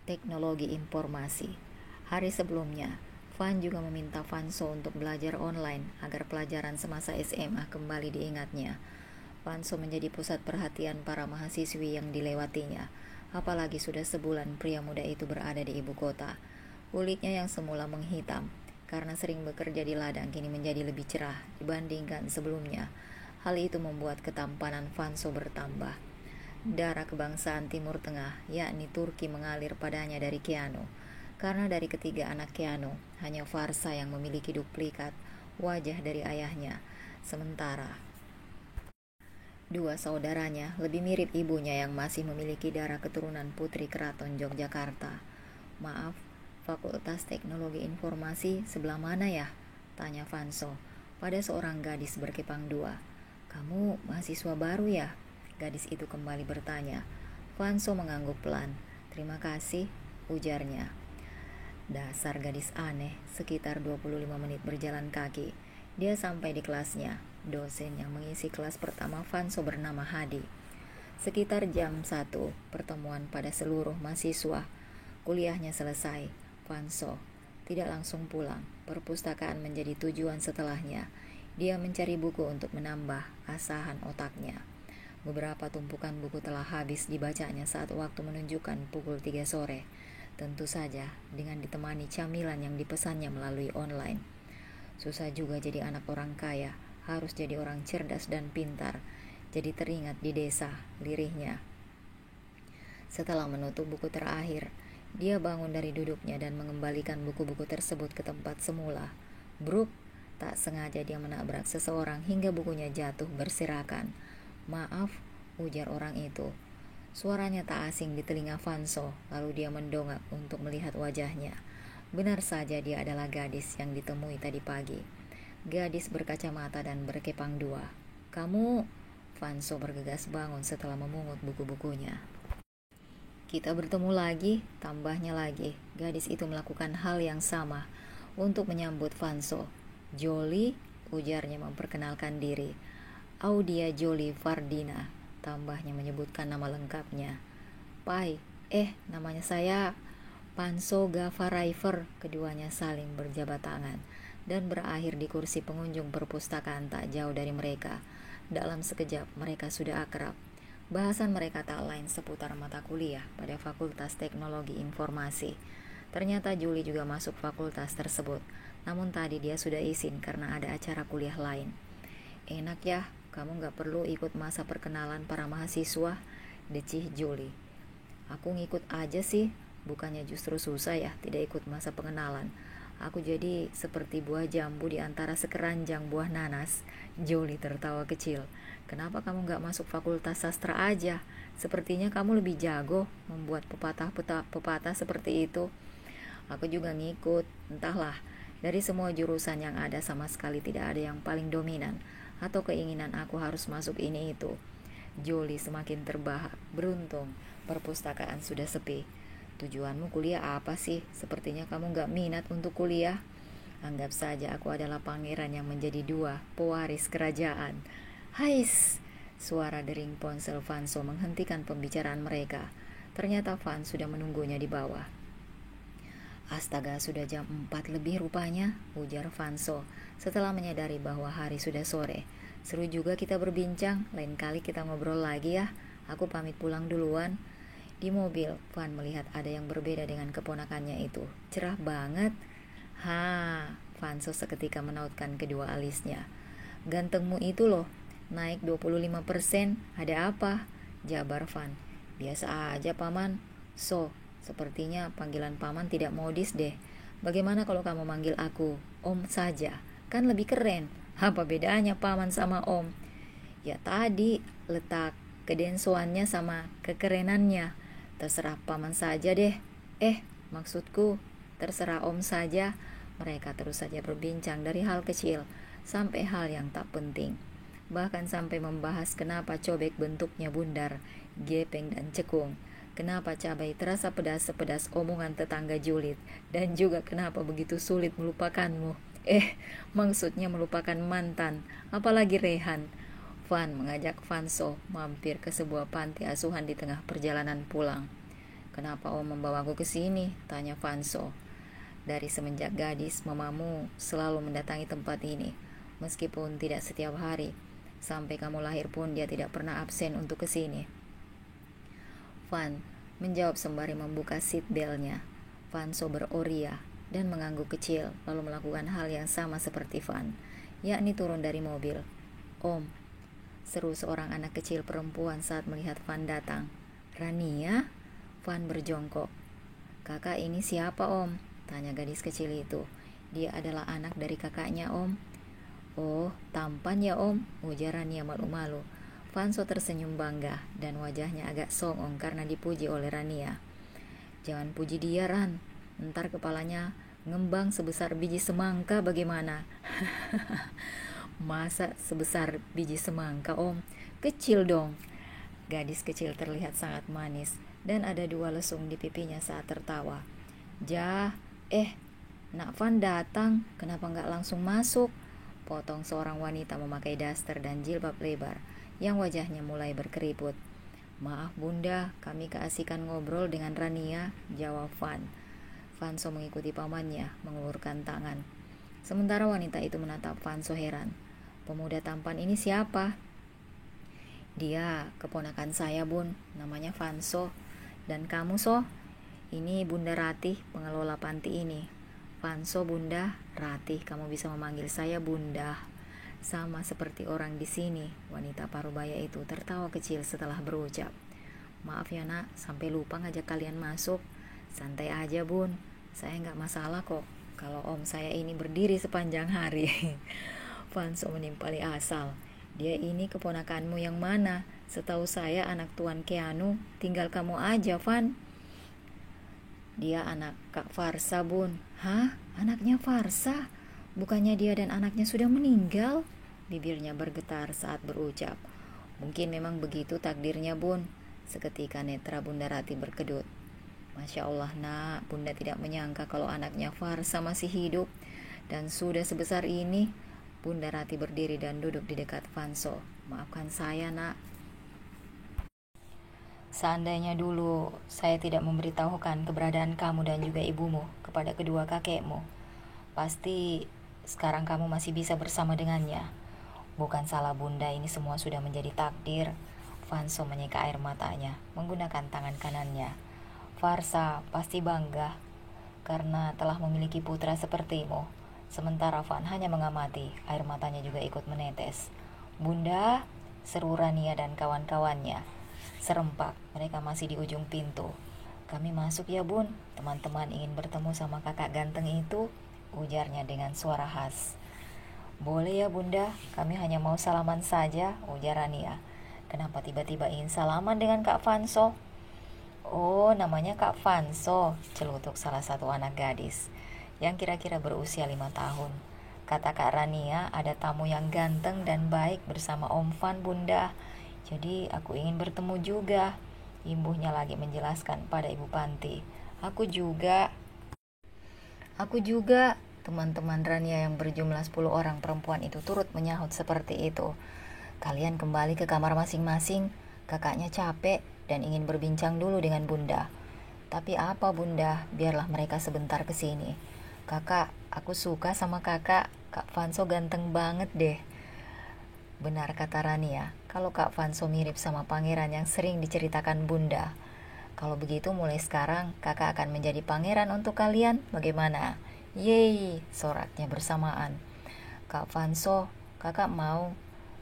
Teknologi Informasi. Hari sebelumnya, Van juga meminta Vanso untuk belajar online agar pelajaran semasa SMA kembali diingatnya. Vanso menjadi pusat perhatian para mahasiswi yang dilewatinya, apalagi sudah sebulan pria muda itu berada di ibu kota. Kulitnya yang semula menghitam karena sering bekerja di ladang kini menjadi lebih cerah dibandingkan sebelumnya. Hal itu membuat ketampanan Vanso bertambah. Darah kebangsaan Timur Tengah, yakni Turki, mengalir padanya dari Keanu. Karena dari ketiga anak Keanu, hanya Farsa yang memiliki duplikat wajah dari ayahnya. Sementara Dua saudaranya lebih mirip ibunya yang masih memiliki darah keturunan putri keraton Yogyakarta. "Maaf, Fakultas Teknologi Informasi sebelah mana ya?" tanya Vanso pada seorang gadis berkepang dua. "Kamu mahasiswa baru ya?" gadis itu kembali bertanya. Vanso mengangguk pelan. "Terima kasih," ujarnya. Dasar gadis aneh. Sekitar 25 menit berjalan kaki, dia sampai di kelasnya. Dosen yang mengisi kelas pertama Vanso bernama Hadi. Sekitar jam 1, pertemuan pada seluruh mahasiswa. Kuliahnya selesai. Vanso tidak langsung pulang. Perpustakaan menjadi tujuan setelahnya. Dia mencari buku untuk menambah asahan otaknya. Beberapa tumpukan buku telah habis dibacanya saat waktu menunjukkan pukul 3 sore. Tentu saja dengan ditemani camilan yang dipesannya melalui online. Susah juga jadi anak orang kaya, harus jadi orang cerdas dan pintar. Jadi teringat di desa, lirihnya. Setelah menutup buku terakhir, dia bangun dari duduknya dan mengembalikan buku-buku tersebut ke tempat semula. Bruk, tak sengaja dia menabrak seseorang hingga bukunya jatuh berserakan. "Maaf," ujar orang itu. Suaranya tak asing di telinga Vanso, lalu dia mendongak untuk melihat wajahnya. Benar saja dia adalah gadis yang ditemui tadi pagi. Gadis berkacamata dan berkepang dua. "Kamu?" Vanso bergegas bangun setelah memungut buku-bukunya. "Kita bertemu lagi," tambahnya lagi. Gadis itu melakukan hal yang sama untuk menyambut Vanso. "Jolie," ujarnya memperkenalkan diri. "Audia Jolie Fardina," tambahnya menyebutkan nama lengkapnya. "Pai, namanya saya Vanso Gavaraiver." Keduanya saling berjabat tangan dan berakhir di kursi pengunjung perpustakaan tak jauh dari mereka. Dalam sekejap mereka sudah akrab. Bahasan mereka tak lain seputar mata kuliah pada Fakultas Teknologi Informasi. Ternyata Julie juga masuk fakultas tersebut, namun tadi dia sudah izin karena ada acara kuliah lain. "Enak ya, kamu gak perlu ikut masa perkenalan para mahasiswa," decih Julie. "Aku ngikut aja sih, bukannya justru susah ya tidak ikut masa pengenalan. Aku jadi seperti buah jambu di antara sekeranjang buah nanas." Julie tertawa kecil. "Kenapa kamu gak masuk fakultas sastra aja? Sepertinya kamu lebih jago membuat pepatah seperti itu." "Aku juga ngikut, entahlah. Dari semua jurusan yang ada sama sekali tidak ada yang paling dominan atau keinginan aku harus masuk ini itu." Julie semakin terbahak. Beruntung perpustakaan sudah sepi. "Tujuanmu kuliah apa sih? Sepertinya kamu gak minat untuk kuliah." "Anggap saja aku adalah pangeran yang menjadi dua pewaris kerajaan." "Hais!" Suara dering ponsel Vanso menghentikan pembicaraan mereka. Ternyata Van sudah menunggunya di bawah. "Astaga, sudah jam 4 lebih rupanya," ujar Vanso setelah menyadari bahwa hari sudah sore. "Seru juga kita berbincang, lain kali kita ngobrol lagi ya. Aku pamit pulang duluan." Di mobil, Van melihat ada yang berbeda dengan keponakannya itu. "Cerah banget." "Ha," Vanso seketika menautkan kedua alisnya. "Gantengmu itu loh, naik 25%, ada apa?" jabar Van. "Biasa aja paman." Sepertinya panggilan paman tidak modis deh. "Bagaimana kalau kamu manggil aku Om saja? Kan lebih keren." "Apa bedanya paman sama Om?" "Ya tadi, letak kedensoannya sama kekerenannya. Terserah paman saja deh." Maksudku, terserah Om saja." Mereka terus saja berbincang dari hal kecil sampai hal yang tak penting. Bahkan sampai membahas kenapa cobek bentuknya bundar, gepeng dan cekung. Kenapa cabai terasa pedas sepedas omongan tetangga julid. Dan juga kenapa begitu sulit melupakanmu. Maksudnya melupakan mantan, apalagi Rehan. Van mengajak Vanso mampir ke sebuah panti asuhan di tengah perjalanan pulang. "Kenapa Om membawaku ke sini?" tanya Vanso. "Dari semenjak gadis, mamamu selalu mendatangi tempat ini, meskipun tidak setiap hari. Sampai kamu lahir pun dia tidak pernah absen untuk ke sini." Van menjawab sembari membuka seat belt-nya. Vanso beroria dan mengangguk kecil, lalu melakukan hal yang sama seperti Van, yakni turun dari mobil. "Om," seru seorang anak kecil perempuan saat melihat Van datang. "Rania?" Van berjongkok. "Kakak ini siapa Om?" tanya gadis kecil itu. "Dia adalah anak dari kakaknya Om." "Oh, tampan ya Om," ujar Rania malu-malu. Fanso tersenyum bangga dan wajahnya agak songong karena dipuji oleh Rania. Jangan puji dia, Ran. Ntar kepalanya ngembang sebesar biji semangka bagaimana? Masa sebesar biji semangka, Om? Kecil dong. Gadis kecil terlihat sangat manis dan ada 2 lesung di pipinya saat tertawa. Jah, Nak Van datang, kenapa nggak langsung masuk? Potong seorang wanita memakai daster dan jilbab lebar yang wajahnya mulai berkeriput. Maaf bunda, kami keasikan ngobrol dengan Rania, jawab Van. Vanso mengikuti pamannya, mengulurkan tangan. Sementara wanita itu menatap Vanso heran. Pemuda tampan ini siapa? Dia keponakan saya, Bun, namanya Vanso. Dan kamu, So? Ini Bunda Ratih, pengelola panti ini. Vanso, Bunda. Ratih, kamu bisa memanggil saya Bunda. Sama seperti orang di sini. Wanita parubaya itu tertawa kecil setelah berucap. Maaf ya nak, sampai lupa ngajak kalian masuk. Santai aja Bun, saya nggak masalah kok kalau om saya ini berdiri sepanjang hari. Vanso menimpali asal. Dia ini keponakanmu yang mana? Setahu saya anak Tuan Keanu, tinggal kamu aja Van. Dia anak Kak Farsa Bun. Hah? Anaknya Farsa? Bukannya dia dan anaknya sudah meninggal? Bibirnya bergetar saat berucap. Mungkin memang begitu takdirnya Bun. Seketika netra Bunda Rati berkedut. Masya Allah nak, Bunda tidak menyangka kalau anaknya Farsa masih hidup. Dan sudah sebesar ini. Bunda Rati berdiri dan duduk di dekat Vanso. Maafkan saya nak. Seandainya dulu saya tidak memberitahukan keberadaan kamu dan juga ibumu kepada kedua kakekmu, pasti sekarang kamu masih bisa bersama dengannya. Bukan salah Bunda, ini semua sudah menjadi takdir. Vanso menyeka air matanya menggunakan tangan kanannya. Farsa pasti bangga karena telah memiliki putra sepertimu. Sementara Van hanya mengamati, air matanya juga ikut menetes. Bunda, seru Rania dan kawan-kawannya. Serempak, mereka masih di ujung pintu. Kami masuk ya Bun, teman-teman ingin bertemu sama kakak ganteng itu, ujarnya dengan suara khas. Boleh ya Bunda, kami hanya mau salaman saja, ujar Rania. Kenapa tiba-tiba ingin salaman dengan Kak Vanso? Oh, namanya Kak Vanso, celutuk salah satu anak gadis yang kira-kira berusia 5 tahun. Kata Kak Rania, ada tamu yang ganteng dan baik bersama Om Van Bunda. Jadi aku ingin bertemu juga. Imbuhnya lagi menjelaskan pada ibu panti. Aku juga. Teman-teman Rania yang berjumlah 10 orang perempuan itu turut menyahut seperti itu. Kalian kembali ke kamar masing-masing. Kakaknya capek dan ingin berbincang dulu dengan Bunda. Tapi apa Bunda, biarlah mereka sebentar ke sini. Kakak, aku suka sama kakak. Kak Vanso ganteng banget deh. Benar kata Rania, kalau Kak Vanso mirip sama pangeran yang sering diceritakan Bunda. Kalau begitu mulai sekarang kakak akan menjadi pangeran untuk kalian, bagaimana? Yeay, soraknya bersamaan. Kak Vanso, kakak mau?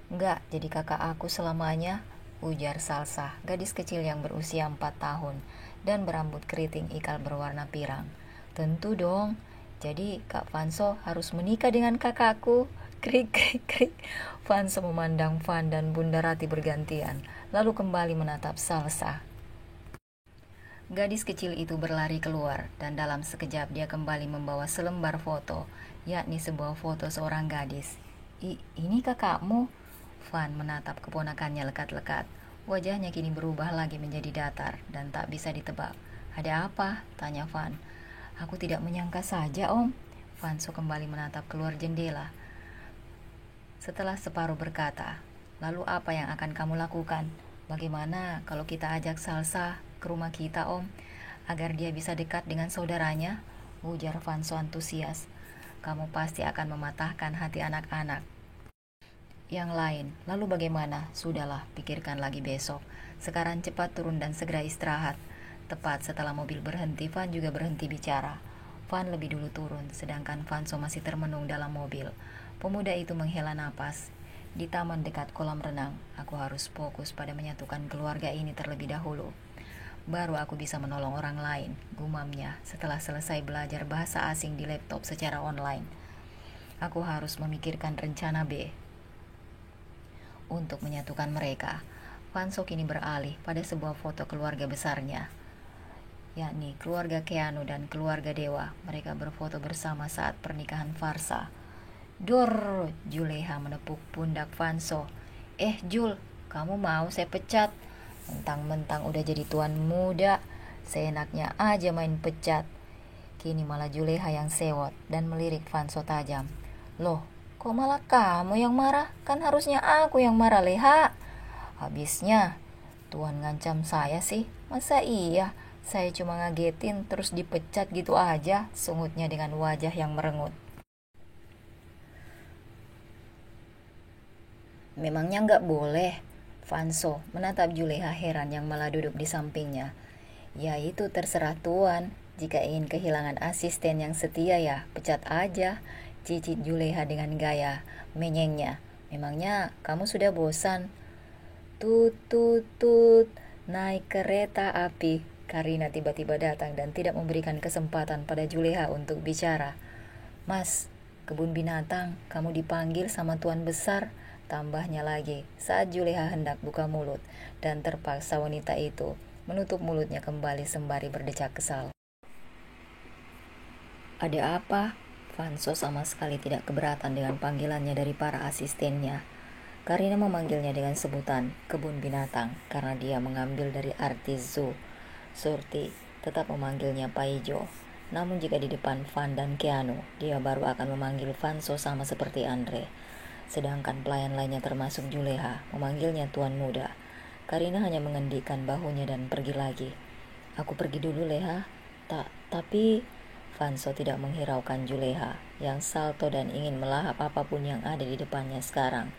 Enggak, jadi kakak aku selamanya, ujar Salsa, gadis kecil yang berusia 4 tahun dan berambut keriting ikal berwarna pirang. Tentu dong, jadi Kak Vanso harus menikah dengan kakakku. Krik krik krik. Vanso memandang Van dan Bunda Rati bergantian, lalu kembali menatap Salsa. Gadis kecil itu berlari keluar dan dalam sekejap dia kembali membawa selembar foto, yakni sebuah foto seorang gadis. Ini kakakmu? Van menatap keponakannya lekat-lekat. Wajahnya kini berubah lagi menjadi datar dan tak bisa ditebak. Ada apa? Tanya Van. Aku tidak menyangka saja Om. Vanso kembali menatap keluar jendela. Setelah separuh berkata, lalu apa yang akan kamu lakukan? Bagaimana kalau kita ajak Salsa ke rumah kita Om, agar dia bisa dekat dengan saudaranya? Ujar Vanso antusias. Kamu pasti akan mematahkan hati anak-anak yang lain. Lalu bagaimana? Sudahlah, pikirkan lagi besok. Sekarang cepat turun dan segera istirahat. Tepat setelah mobil berhenti, Van juga berhenti bicara. Van lebih dulu turun, sedangkan Vanso masih termenung dalam mobil. Pemuda itu menghela napas. Di taman dekat kolam renang, aku harus fokus pada menyatukan keluarga ini terlebih dahulu. Baru aku bisa menolong orang lain, gumamnya setelah selesai belajar bahasa asing di laptop secara online. Aku harus memikirkan rencana B. untuk menyatukan mereka. Fanso kini beralih pada sebuah foto keluarga besarnya, yakni keluarga Keanu dan keluarga Dewa. Mereka berfoto bersama saat pernikahan Farsa. Dor, Juleha menepuk pundak Fanso. Jul, kamu mau saya pecat? Mentang-mentang udah jadi tuan muda, seenaknya aja main pecat. Kini malah Juleha yang sewot dan melirik Fanso tajam. Loh, kok malah kamu yang marah? Kan harusnya aku yang marah, Leha. Habisnya, Tuan ngancam saya sih. Masa iya? Saya cuma ngagetin terus dipecat gitu aja, sungutnya dengan wajah yang merengut. Memangnya nggak boleh? Fanso menatap Juleha heran yang malah duduk di sampingnya. Ya itu terserah Tuan. Jika ingin kehilangan asisten yang setia ya pecat aja, cicit Juleha dengan gaya menyengnya. Memangnya kamu sudah bosan? Tut tut tut, naik kereta api. Karina tiba-tiba datang dan tidak memberikan kesempatan pada Juleha untuk bicara. Mas, kebun binatang, kamu dipanggil sama tuan besar. Tambahnya lagi, saat Juleha hendak buka mulut, dan terpaksa wanita itu menutup mulutnya kembali sembari berdecak kesal. Ada apa? Fanso sama sekali tidak keberatan dengan panggilannya dari para asistennya. Karina memanggilnya dengan sebutan kebun binatang karena dia mengambil dari artis zoo. Surti tetap memanggilnya Paijo. Namun jika di depan Van dan Keanu, dia baru akan memanggil Fanso sama seperti Andre. Sedangkan pelayan lainnya termasuk Juleha memanggilnya Tuan Muda. Karina hanya mengendikkan bahunya dan pergi lagi. Aku pergi dulu, Leha. Tapi Fanso tidak menghiraukan Juleha yang salto dan ingin melahap apapun yang ada di depannya sekarang.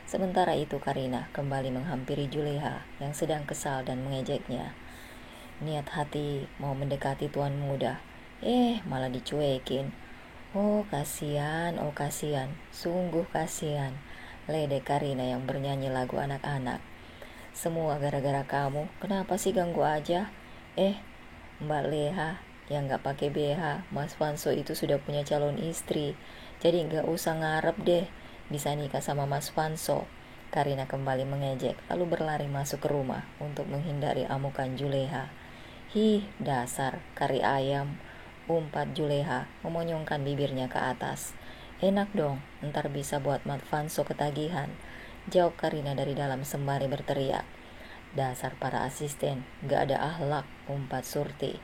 Sementara itu Karina kembali menghampiri Juleha yang sedang kesal dan mengejeknya. Niat hati mau mendekati Tuan Muda, malah dicuekin. Oh kasihan, sungguh kasihan. Ledek Karina yang bernyanyi lagu anak-anak. Semua gara-gara kamu, kenapa sih ganggu aja? Mbak Leha yang gak pakai BH, Mas Fanso itu sudah punya calon istri. Jadi gak usah ngarep deh bisa nikah sama Mas Fanso. Karina kembali mengejek, lalu berlari masuk ke rumah untuk menghindari amukan Juleha. Dasar kari ayam, umpat Juleha memonyongkan bibirnya ke atas. Enak dong, ntar bisa buat Mas Fanso ketagihan, jawab Karina dari dalam sembari berteriak. Dasar para asisten, gak ada akhlak, umpat Surti.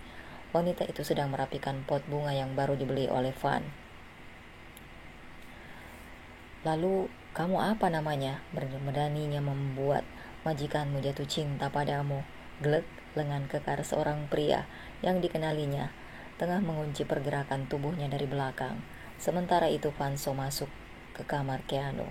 Wanita itu sedang merapikan pot bunga yang baru dibeli oleh Van. Lalu, kamu apa namanya? Beraninya membuat majikanmu jatuh cinta padamu. Glek, lengan kekar seorang pria yang dikenalinya tengah mengunci pergerakan tubuhnya dari belakang. Sementara itu Fanso masuk ke kamar Keanu.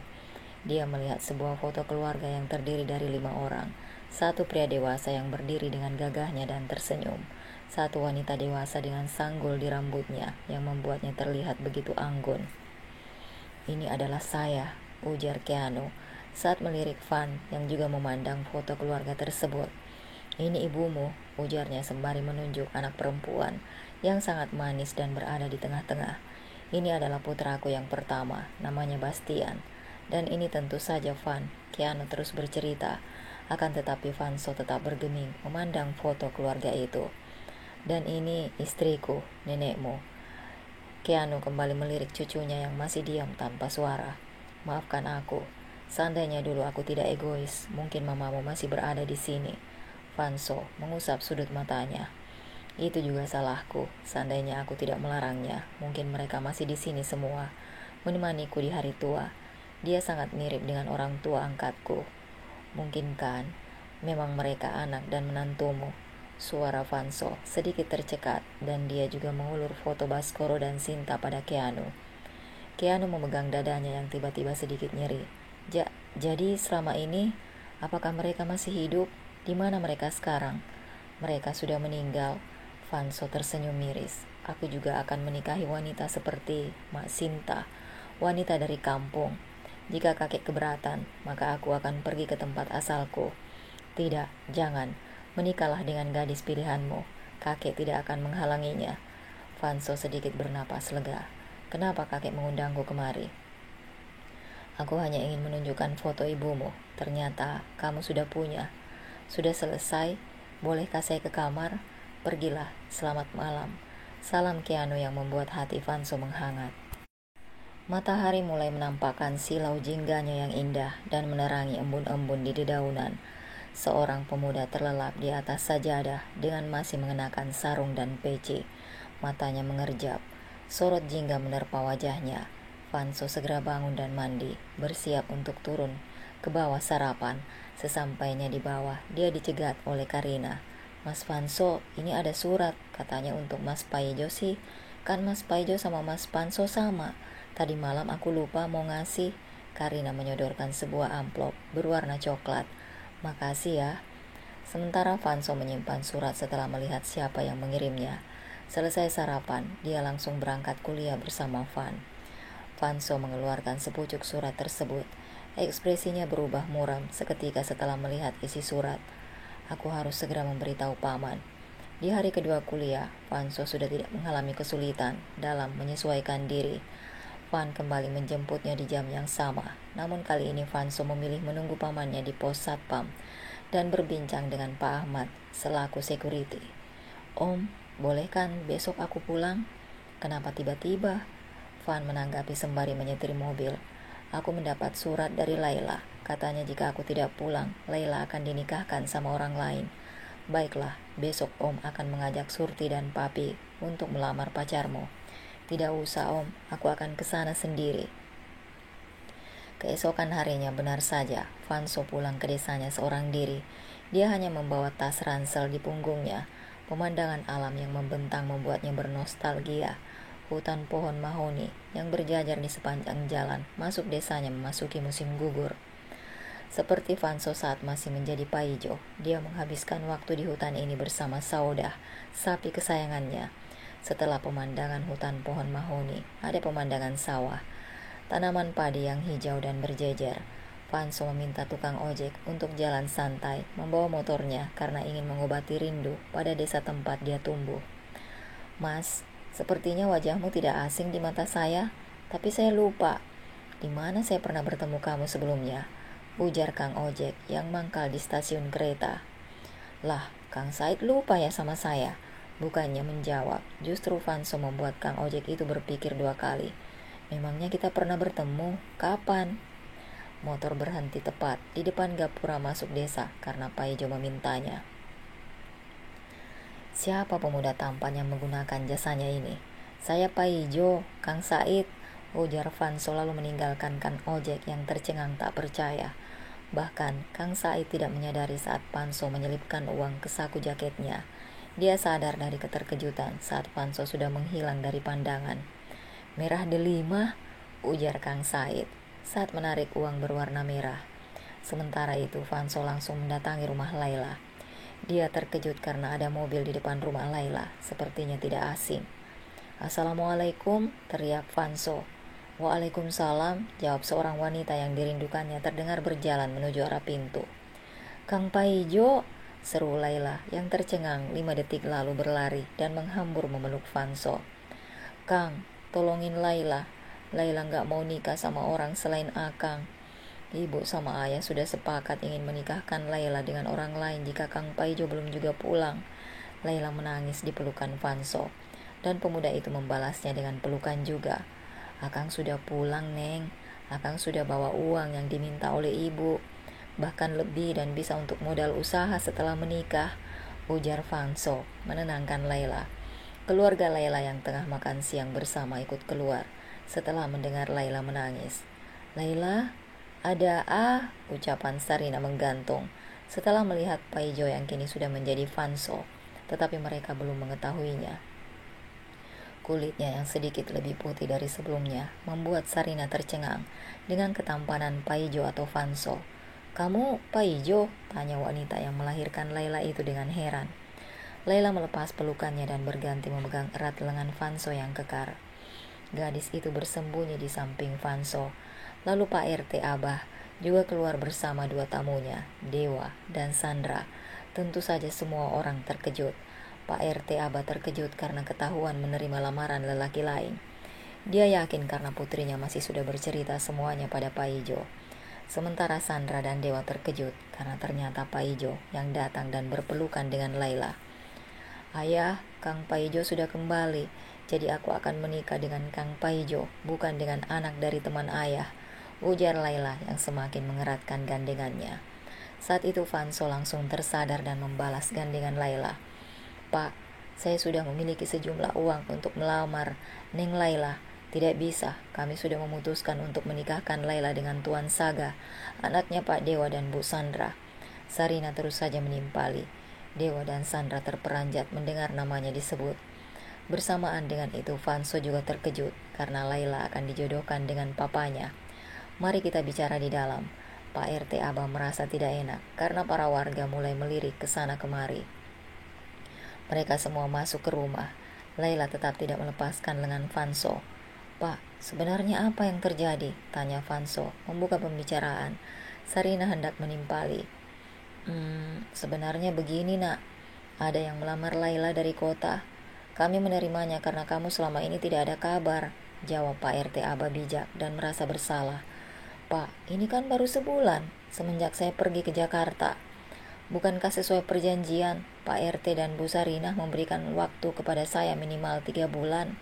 Dia melihat sebuah foto keluarga yang terdiri dari 5 orang. Satu pria dewasa yang berdiri dengan gagahnya dan tersenyum. Satu wanita dewasa dengan sanggul di rambutnya yang membuatnya terlihat begitu anggun. Ini adalah saya, ujar Keanu saat melirik Van yang juga memandang foto keluarga tersebut. Ini ibumu, ujarnya sembari menunjuk anak perempuan yang sangat manis dan berada di tengah-tengah. Ini adalah putraku yang pertama, namanya Bastian. Dan ini tentu saja Van, Keanu terus bercerita. Akan tetapi Fanso tetap bergeming memandang foto keluarga itu. Dan ini istriku, nenekmu. Keanu kembali melirik cucunya yang masih diam tanpa suara. Maafkan aku, seandainya dulu aku tidak egois, mungkin mamamu masih berada di sini. Fanso mengusap sudut matanya. Itu juga salahku, seandainya aku tidak melarangnya, mungkin mereka masih di sini semua, menemaniku di hari tua. Dia sangat mirip dengan orang tua angkatku. Mungkin kan, memang mereka anak dan menantumu. Suara Fanso sedikit tercekat dan dia juga mengulur foto Baskoro dan Sinta pada Keanu. Keanu memegang dadanya yang tiba-tiba sedikit nyeri. Jadi selama ini, apakah mereka masih hidup? Di mana mereka sekarang? Mereka sudah meninggal. Fanso tersenyum miris. Aku juga akan menikahi wanita seperti Mak Sinta, wanita dari kampung. Jika kakek keberatan, maka aku akan pergi ke tempat asalku. Tidak, jangan. Menikahlah dengan gadis pilihanmu. Kakek tidak akan menghalanginya. Fanso sedikit bernapas lega. Kenapa kakek mengundangku kemari? Aku hanya ingin menunjukkan foto ibumu. Ternyata kamu sudah punya. Sudah selesai? Bolehkah saya ke kamar? Pergilah, selamat malam. Salam Keanu yang membuat hati Vanso menghangat. Matahari mulai menampakkan silau jingganya yang indah dan menerangi embun-embun di dedaunan. Seorang pemuda terlelap di atas sajadah dengan masih mengenakan sarung dan peci. Matanya mengerjap. Sorot jingga menerpa wajahnya. Vanso segera bangun dan mandi, bersiap untuk turun ke bawah sarapan. Sesampainya di bawah, dia dicegat oleh Karina. Mas Vanso, ini ada surat, katanya untuk Mas Paijo sih. Kan Mas Paijo sama Mas Vanso sama. Tadi malam aku lupa mau ngasih. Karina menyodorkan sebuah amplop berwarna coklat. Makasih ya. Sementara Vanso menyimpan surat setelah melihat siapa yang mengirimnya. Selesai sarapan, dia langsung berangkat kuliah bersama Van. Vanso mengeluarkan sepucuk surat tersebut. Ekspresinya berubah muram seketika setelah melihat isi surat. Aku harus segera memberitahu paman. Di hari kedua kuliah, Vanso sudah tidak mengalami kesulitan dalam menyesuaikan diri. Van kembali menjemputnya di jam yang sama. Namun kali ini Vanso memilih menunggu pamannya di pos satpam dan berbincang dengan Pak Ahmad selaku security. Om, boleh kan besok aku pulang? Kenapa tiba-tiba? Van menanggapi sembari menyetir mobil. Aku mendapat surat dari Laila. Katanya jika aku tidak pulang, Laila akan dinikahkan sama orang lain. Baiklah, besok Om akan mengajak Surti dan Papi untuk melamar pacarmu. Tidak usah Om, aku akan ke sana sendiri. Keesokan harinya benar saja, Vanso pulang ke desanya seorang diri. Dia hanya membawa tas ransel di punggungnya. Pemandangan alam yang membentang membuatnya bernostalgia. Hutan pohon mahoni yang berjajar di sepanjang jalan masuk desanya memasuki musim gugur. Seperti Vanso saat masih menjadi paijo, dia menghabiskan waktu di hutan ini bersama Saudah, sapi kesayangannya. Setelah pemandangan hutan pohon mahoni, ada pemandangan sawah, tanaman padi yang hijau dan berjejer. Vanso meminta tukang ojek untuk jalan santai, membawa motornya karena ingin mengobati rindu pada desa tempat dia tumbuh. Mas, sepertinya wajahmu tidak asing di mata saya, tapi saya lupa. Di mana saya pernah bertemu kamu sebelumnya? Ujar Kang Ojek yang mangkal di stasiun kereta. Lah, Kang Said lupa ya sama saya? Bukannya menjawab, justru Vanso membuat Kang Ojek itu berpikir dua kali. Memangnya kita pernah bertemu? Kapan? Motor berhenti tepat di depan gapura masuk desa karena Paijo memintanya. Siapa pemuda tampan yang menggunakan jasanya ini? Saya Paijo, Kang Said, ujar Vanso lalu meninggalkan Kang Ojek yang tercengang tak percaya. Bahkan Kang Said tidak menyadari saat Vanso menyelipkan uang ke saku jaketnya. Dia sadar dari keterkejutan saat Vanso sudah menghilang dari pandangan. Merah delima, ujar Kang Said saat menarik uang berwarna merah. Sementara itu Vanso langsung mendatangi rumah Laila. Dia terkejut karena ada mobil di depan rumah Laila, sepertinya tidak asing. Assalamualaikum, teriak Vanso. Waalaikumsalam, jawab seorang wanita yang dirindukannya terdengar berjalan menuju arah pintu. Kang Paijo, seru Laila yang tercengang 5 detik lalu berlari dan menghambur memeluk Vanso. Kang, tolongin Laila. Laila gak mau nikah sama orang selain Akang. Ibu sama ayah sudah sepakat ingin menikahkan Laila dengan orang lain jika Kang Paijo belum juga pulang. Laila menangis di pelukan Vanso, dan pemuda itu membalasnya dengan pelukan juga. Akang sudah pulang, Neng. Akang sudah bawa uang yang diminta oleh ibu. Bahkan lebih dan bisa untuk modal usaha setelah menikah, ujar Vanso, menenangkan Laila. Keluarga Laila yang tengah makan siang bersama ikut keluar setelah mendengar Laila menangis. Laila, ada ucapan Sarina menggantung setelah melihat Paijo yang kini sudah menjadi Vanso, tetapi mereka belum mengetahuinya. Kulitnya yang sedikit lebih putih dari sebelumnya membuat Sarina tercengang dengan ketampanan Paijo atau Vanso. Kamu Paijo? Tanya wanita yang melahirkan Laila itu dengan heran. Laila melepas pelukannya dan berganti memegang erat lengan Vanso yang kekar. Gadis itu bersembunyi di samping Vanso. Lalu Pak RT Abah juga keluar bersama 2 tamunya, Dewa dan Sandra. Tentu saja semua orang terkejut. Pak RT Abah terkejut karena ketahuan menerima lamaran lelaki lain. Dia yakin karena putrinya masih sudah bercerita semuanya pada Pak Ijo. Sementara Sandra dan Dewa terkejut karena ternyata Pak Ijo yang datang dan berpelukan dengan Laila. "Ayah, Kang Paijo sudah kembali. Jadi aku akan menikah dengan Kang Paijo, bukan dengan anak dari teman ayah," ujar Laila yang semakin mengeratkan gandengannya. Saat itu Vanso langsung tersadar dan membalas gandengan Laila. "Pak, saya sudah memiliki sejumlah uang untuk melamar Neng Laila. Tidak bisa, kami sudah memutuskan untuk menikahkan Laila dengan Tuan Saga, anaknya Pak Dewa dan Bu Sandra." Sarina terus saja menimpali. Dewa dan Sandra terperanjat mendengar namanya disebut. Bersamaan dengan itu Vanso juga terkejut karena Laila akan dijodohkan dengan papanya. "Mari kita bicara di dalam." Pak RT Abah merasa tidak enak karena para warga mulai melirik ke sana kemari. Mereka semua masuk ke rumah. Laila tetap tidak melepaskan lengan Vanso. "Pak, sebenarnya apa yang terjadi?" tanya Vanso, membuka pembicaraan. Sarina hendak menimpali. Sebenarnya begini nak, ada yang melamar Laila dari kota. Kami menerimanya karena kamu selama ini tidak ada kabar," jawab Pak RT Abah bijak dan merasa bersalah. "Pak, ini kan baru sebulan semenjak saya pergi ke Jakarta. Bukankah sesuai perjanjian, Pak RT dan Bu Sarinah memberikan waktu kepada saya minimal 3 bulan?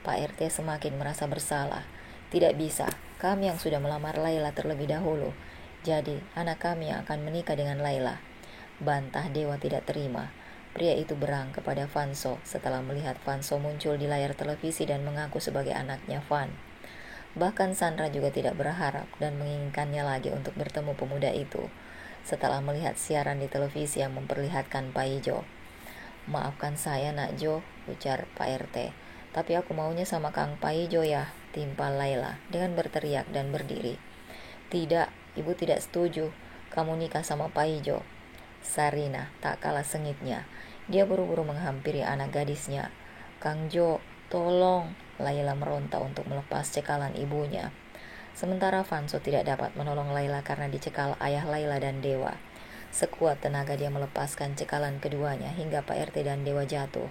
Pak RT semakin merasa bersalah. "Tidak bisa, kami yang sudah melamar Laila terlebih dahulu. Jadi, anak kami yang akan menikah dengan Laila," bantah Dewa tidak terima. Pria itu berang kepada Vanso setelah melihat Vanso muncul di layar televisi dan mengaku sebagai anaknya Van. Bahkan Sandra juga tidak berharap dan menginginkannya lagi untuk bertemu pemuda itu setelah melihat siaran di televisi yang memperlihatkan Pak Ijo. "Maafkan saya nak Jo," ujar Pak RT. "Tapi aku maunya sama Kang Pak Ijo ya," timpal Laila dengan berteriak dan berdiri. "Tidak, ibu tidak setuju. Kamu nikah sama Pak Ijo." Sarina tak kalah sengitnya. Dia buru-buru menghampiri anak gadisnya. "Kang Jo, tolong!" Laila meronta untuk melepas cekalan ibunya. Sementara Vanso tidak dapat menolong Laila karena dicekal ayah Laila dan Dewa. Sekuat tenaga dia melepaskan cekalan keduanya hingga Pak RT dan Dewa jatuh.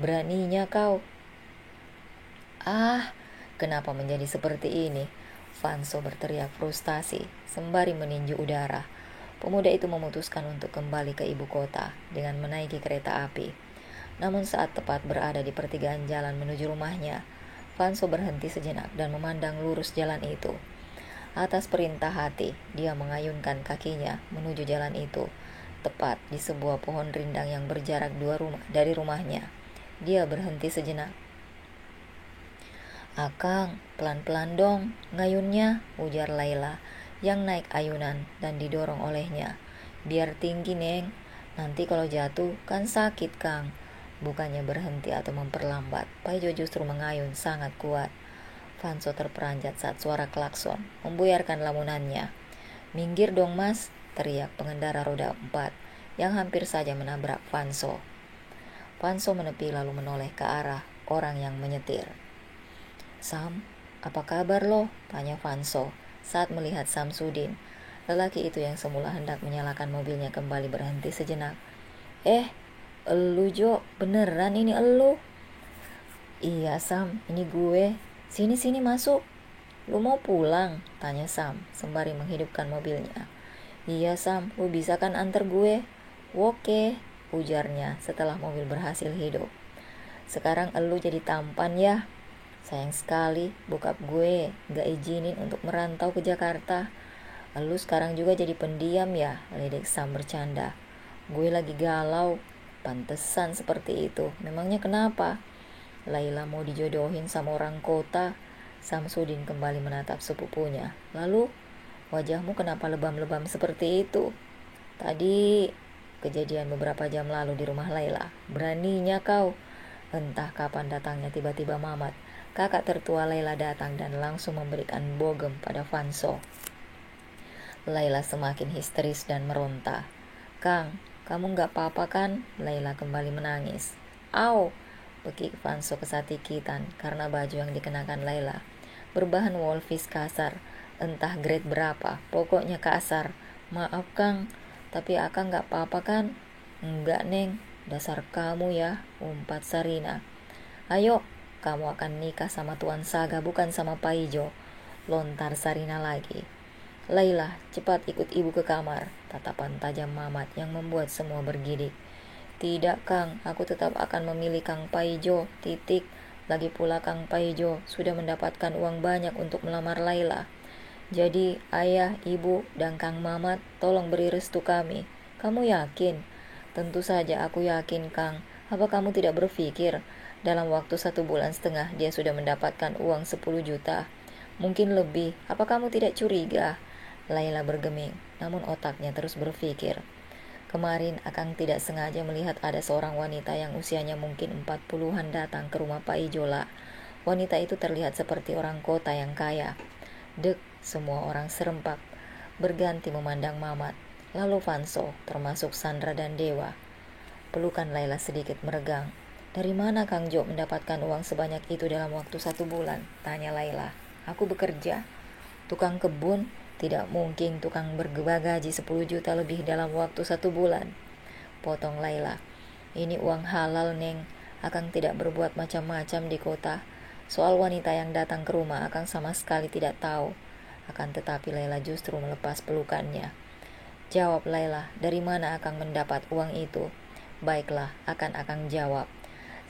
"Beraninya kau!" "Ah, kenapa menjadi seperti ini?" Vanso berteriak frustasi sembari meninju udara. Pemuda itu memutuskan untuk kembali ke ibu kota dengan menaiki kereta api. Namun saat tepat berada di pertigaan jalan menuju rumahnya, Vanso berhenti sejenak dan memandang lurus jalan itu. Atas perintah hati, dia mengayunkan kakinya menuju jalan itu, tepat di sebuah pohon rindang yang berjarak 2 rumah dari rumahnya. Dia berhenti sejenak. "Akang, pelan-pelan dong ngayunnya," ujar Laila yang naik ayunan dan didorong olehnya. "Biar tinggi, Neng. Nanti kalau jatuh kan sakit, Kang." Bukannya berhenti atau memperlambat, Paijo justru mengayun sangat kuat. Vanso terperanjat saat suara klakson membuyarkan lamunannya. "Minggir dong mas," teriak pengendara roda 4 yang hampir saja menabrak Vanso. Vanso menepi lalu menoleh ke arah orang yang menyetir. "Sam, apa kabar lo?" tanya Vanso saat melihat Samsudin. Lelaki itu yang semula hendak menyalakan mobilnya kembali berhenti sejenak. Elu Jo, beneran ini elu?" "Iya Sam, ini gue. Sini masuk." "Lu mau pulang?" tanya Sam sembari menghidupkan mobilnya. "Iya Sam, lu bisa kan antar gue?" "Oke," ujarnya setelah mobil berhasil hidup. "Sekarang elu jadi tampan ya. Sayang sekali bokap gue gak izinin untuk merantau ke Jakarta. Elu sekarang juga jadi pendiam ya," ledek Sam bercanda. "Gue lagi galau." "Pantesan seperti itu. Memangnya kenapa?" "Laila mau dijodohin sama orang kota." Samsudin kembali menatap sepupunya. "Lalu, wajahmu kenapa lebam-lebam seperti itu?" "Tadi kejadian beberapa jam lalu di rumah Laila." "Beraninya kau." Entah kapan datangnya tiba-tiba Mamat, kakak tertua Laila, datang dan langsung memberikan bogem pada Vanso. Laila semakin histeris dan meronta. "Kang, kamu gak apa-apa kan?" Laila kembali menangis. "Au!" bekik Vanso kesakitan karena baju yang dikenakan Laila berbahan wolfish kasar, entah grade berapa, pokoknya kasar. "Maaf Kang, tapi Akang gak apa-apa kan?" "Enggak Neng, dasar kamu ya," umpat Sarina. "Ayo, kamu akan nikah sama Tuan Saga, bukan sama Paijo, lontar Sarina lagi. Laila, cepat ikut ibu ke kamar, tatapan tajam Mamat yang membuat semua bergidik. Tidak Kang, aku tetap akan memilih Kang Paijo, titik. Lagi pula Kang Paijo sudah mendapatkan uang banyak untuk melamar Laila. Jadi ayah, ibu, dan Kang Mamat tolong beri restu kami. Kamu yakin? Tentu saja aku yakin Kang. Apa kamu tidak berpikir dalam waktu 1,5 bulan dia sudah mendapatkan uang 10 juta? Mungkin lebih. Apa kamu tidak curiga? Laila bergeming, namun otaknya terus berpikir. Kemarin Akang tidak sengaja melihat ada seorang wanita yang usianya mungkin 40-an datang ke rumah Pak Ijola. Wanita itu terlihat seperti orang kota yang kaya. Dek, semua orang serempak berganti memandang Mamat. Lalu Vanso, termasuk Sandra dan Dewa. Pelukan Laila sedikit meregang. Dari mana Kang Jo mendapatkan uang sebanyak itu dalam waktu 1 bulan? Tanya Laila. Aku bekerja. Tukang kebun? Tidak mungkin tukang bergaji 10 juta lebih dalam waktu 1 bulan. Potong Laila. Ini uang halal, Neng. Akang tidak berbuat macam-macam di kota. Soal wanita yang datang ke rumah Akang sama sekali tidak tahu. Akan tetapi Laila justru melepas pelukannya. Jawab Laila, dari mana Akang mendapat uang itu? Baiklah, akan Akang jawab.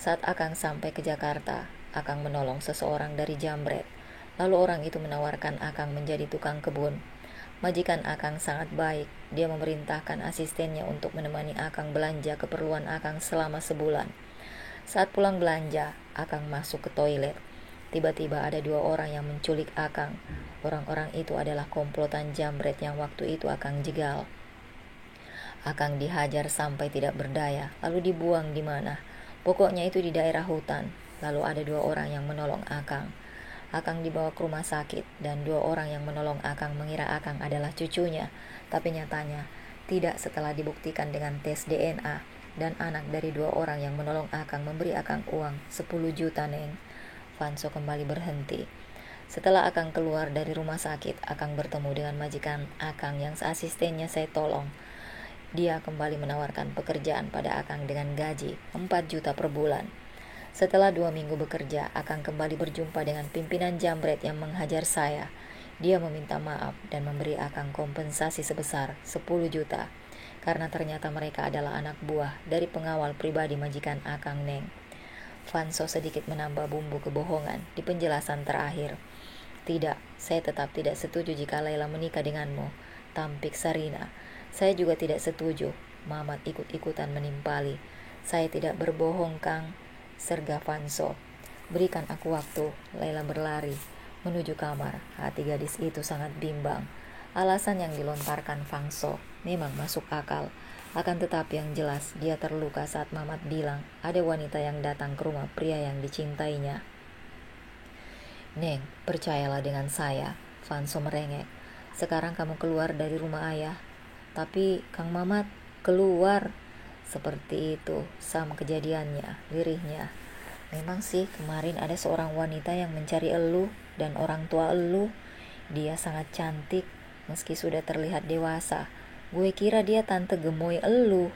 Saat Akang sampai ke Jakarta, Akang menolong seseorang dari Jambret. Lalu orang itu menawarkan Akang menjadi tukang kebun. Majikan Akang sangat baik. Dia memerintahkan asistennya untuk menemani Akang belanja keperluan Akang selama sebulan. Saat pulang belanja, Akang masuk ke toilet. Tiba-tiba ada 2 orang yang menculik Akang. Orang-orang itu adalah komplotan Jambret yang waktu itu Akang jegal. Akang dihajar sampai tidak berdaya, lalu dibuang di mana. Pokoknya itu di daerah hutan. Lalu ada 2 orang yang menolong Akang. Akang dibawa ke rumah sakit dan 2 orang yang menolong Akang mengira Akang adalah cucunya. Tapi nyatanya tidak setelah dibuktikan dengan tes DNA. Dan anak dari 2 orang yang menolong Akang memberi Akang uang 10 juta, Neng. Vanso kembali berhenti. Setelah Akang keluar dari rumah sakit, Akang bertemu dengan majikan Akang yang asistennya saya tolong. Dia kembali menawarkan pekerjaan pada Akang dengan gaji 4 juta per bulan. Setelah 2 minggu bekerja, Akang kembali berjumpa dengan pimpinan Jambret yang menghajar saya. Dia meminta maaf dan memberi Akang kompensasi sebesar 10 juta. Karena ternyata mereka adalah anak buah dari pengawal pribadi majikan Akang, Neng. Vanso sedikit menambah bumbu kebohongan di penjelasan terakhir. Tidak, saya tetap tidak setuju jika Laila menikah denganmu, tampik Sarina. Saya juga tidak setuju. Mamat ikut-ikutan menimpali. Saya tidak berbohong, Kang, serga Vanso. Berikan aku waktu. Laila berlari menuju kamar. Hati gadis itu sangat bimbang. Alasan yang dilontarkan Vanso memang masuk akal. Akan tetapi yang jelas dia terluka saat Mamat bilang ada wanita yang datang ke rumah pria yang dicintainya. Neng, percayalah dengan saya, Vanso merengek. Sekarang kamu keluar dari rumah ayah. Tapi Kang Mamat keluar. Seperti itu sama kejadiannya, lirihnya. Memang sih kemarin ada seorang wanita yang mencari elu dan orang tua elu. Dia sangat cantik meski sudah terlihat dewasa. Gue kira dia tante gemoy elu.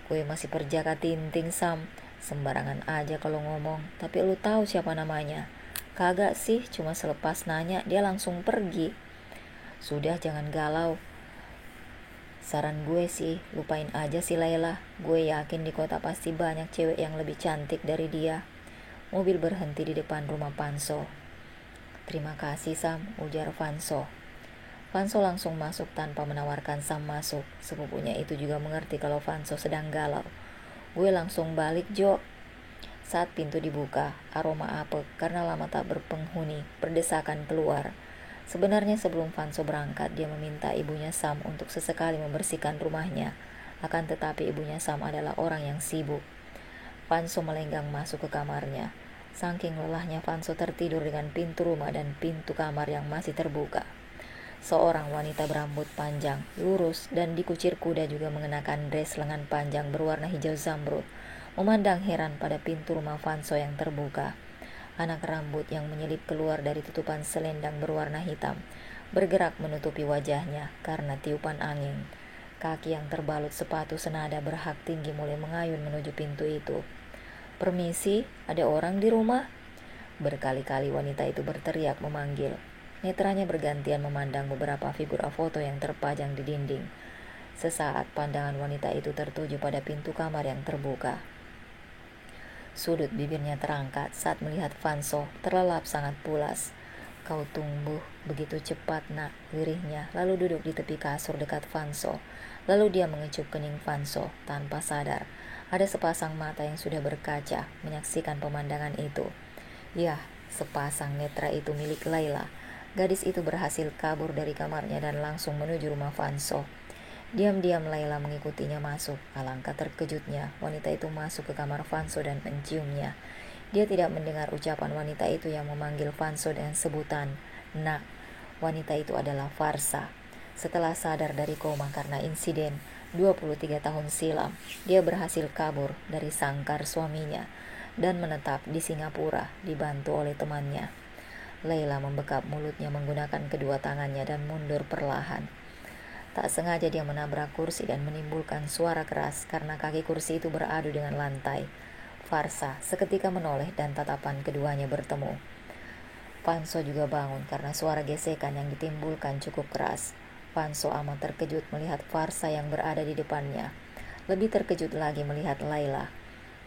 Gue masih perjaka tinting, Sam. Sembarangan aja kalau ngomong. Tapi elu tahu siapa namanya? Kagak sih, cuma selepas nanya dia langsung pergi. Sudah, jangan galau. Saran gue sih, lupain aja si Laila. Gue yakin di kota pasti banyak cewek yang lebih cantik dari dia. Mobil berhenti di depan rumah Vanso. Terima kasih, Sam, ujar Vanso. Vanso langsung masuk tanpa menawarkan Sam masuk. Sepupunya itu juga mengerti kalau Vanso sedang galau. Gue langsung balik, Jo. Saat pintu dibuka, aroma apek karena lama tak berpenghuni berdesakan keluar. Sebenarnya sebelum Vanso berangkat, dia meminta ibunya Sam untuk sesekali membersihkan rumahnya. Akan tetapi ibunya Sam adalah orang yang sibuk. Vanso melenggang masuk ke kamarnya. Saking lelahnya Vanso tertidur dengan pintu rumah dan pintu kamar yang masih terbuka. Seorang wanita berambut panjang, lurus, dan dikucir kuda juga mengenakan dres lengan panjang berwarna hijau zamrud, memandang heran pada pintu rumah Vanso yang terbuka. Anak rambut yang menyelip keluar dari tutupan selendang berwarna hitam bergerak menutupi wajahnya karena tiupan angin. Kaki yang terbalut sepatu senada berhak tinggi mulai mengayun menuju pintu itu. "Permisi, ada orang di rumah?" Berkali-kali wanita itu berteriak memanggil. Netranya bergantian memandang beberapa figura foto yang terpajang di dinding. Sesaat pandangan wanita itu tertuju pada pintu kamar yang terbuka. Sudut bibirnya terangkat saat melihat Vanso terlelap sangat pulas. "Kau tumbuh begitu cepat, nak," lirihnya, lalu duduk di tepi kasur dekat Vanso. Lalu dia mengecup kening Vanso tanpa sadar. Ada sepasang mata yang sudah berkaca menyaksikan pemandangan itu. Ya, sepasang netra itu milik Laila. Gadis itu berhasil kabur dari kamarnya dan langsung menuju rumah Vanso. Diam-diam Laila mengikutinya masuk. Alangkah terkejutnya, wanita itu masuk ke kamar Vanso dan menciumnya. Dia tidak mendengar ucapan wanita itu yang memanggil Vanso dengan sebutan "Nak". Wanita itu adalah Farsa. Setelah sadar dari koma karena insiden 23 tahun silam, dia berhasil kabur dari sangkar suaminya dan menetap di Singapura dibantu oleh temannya. Laila membekap mulutnya menggunakan kedua tangannya dan mundur perlahan. Tak sengaja dia menabrak kursi dan menimbulkan suara keras karena kaki kursi itu beradu dengan lantai. Farsa seketika menoleh dan tatapan keduanya bertemu. Vanso juga bangun karena suara gesekan yang ditimbulkan cukup keras. Vanso amat terkejut melihat Farsa yang berada di depannya. Lebih terkejut lagi melihat Laila.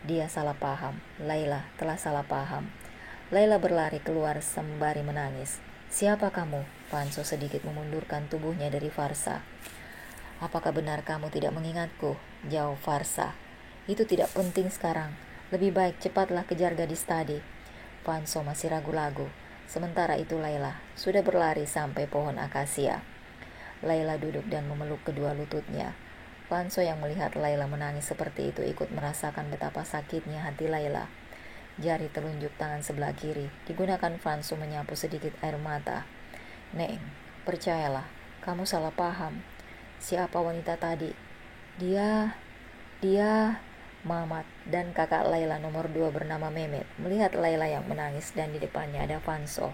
Dia salah paham. Laila telah salah paham. Laila berlari keluar sembari menangis. "Siapa kamu?" Vanso sedikit memundurkan tubuhnya dari Farsa. "Apakah benar kamu tidak mengingatku?" jawab Farsa. "Itu tidak penting sekarang. Lebih baik cepatlah kejar gadis tadi." Vanso masih ragu-ragu. Sementara itu Laila sudah berlari sampai pohon akasia. Laila duduk dan memeluk kedua lututnya. Vanso yang melihat Laila menangis seperti itu ikut merasakan betapa sakitnya hati Laila. Jari telunjuk tangan sebelah kiri digunakan Vanso menyapu sedikit air mata. "Neng, percayalah, kamu salah paham. Siapa wanita tadi? Dia Mamat dan kakak Laila nomor 2 bernama Mehmet melihat Laila yang menangis dan di depannya ada Vanso.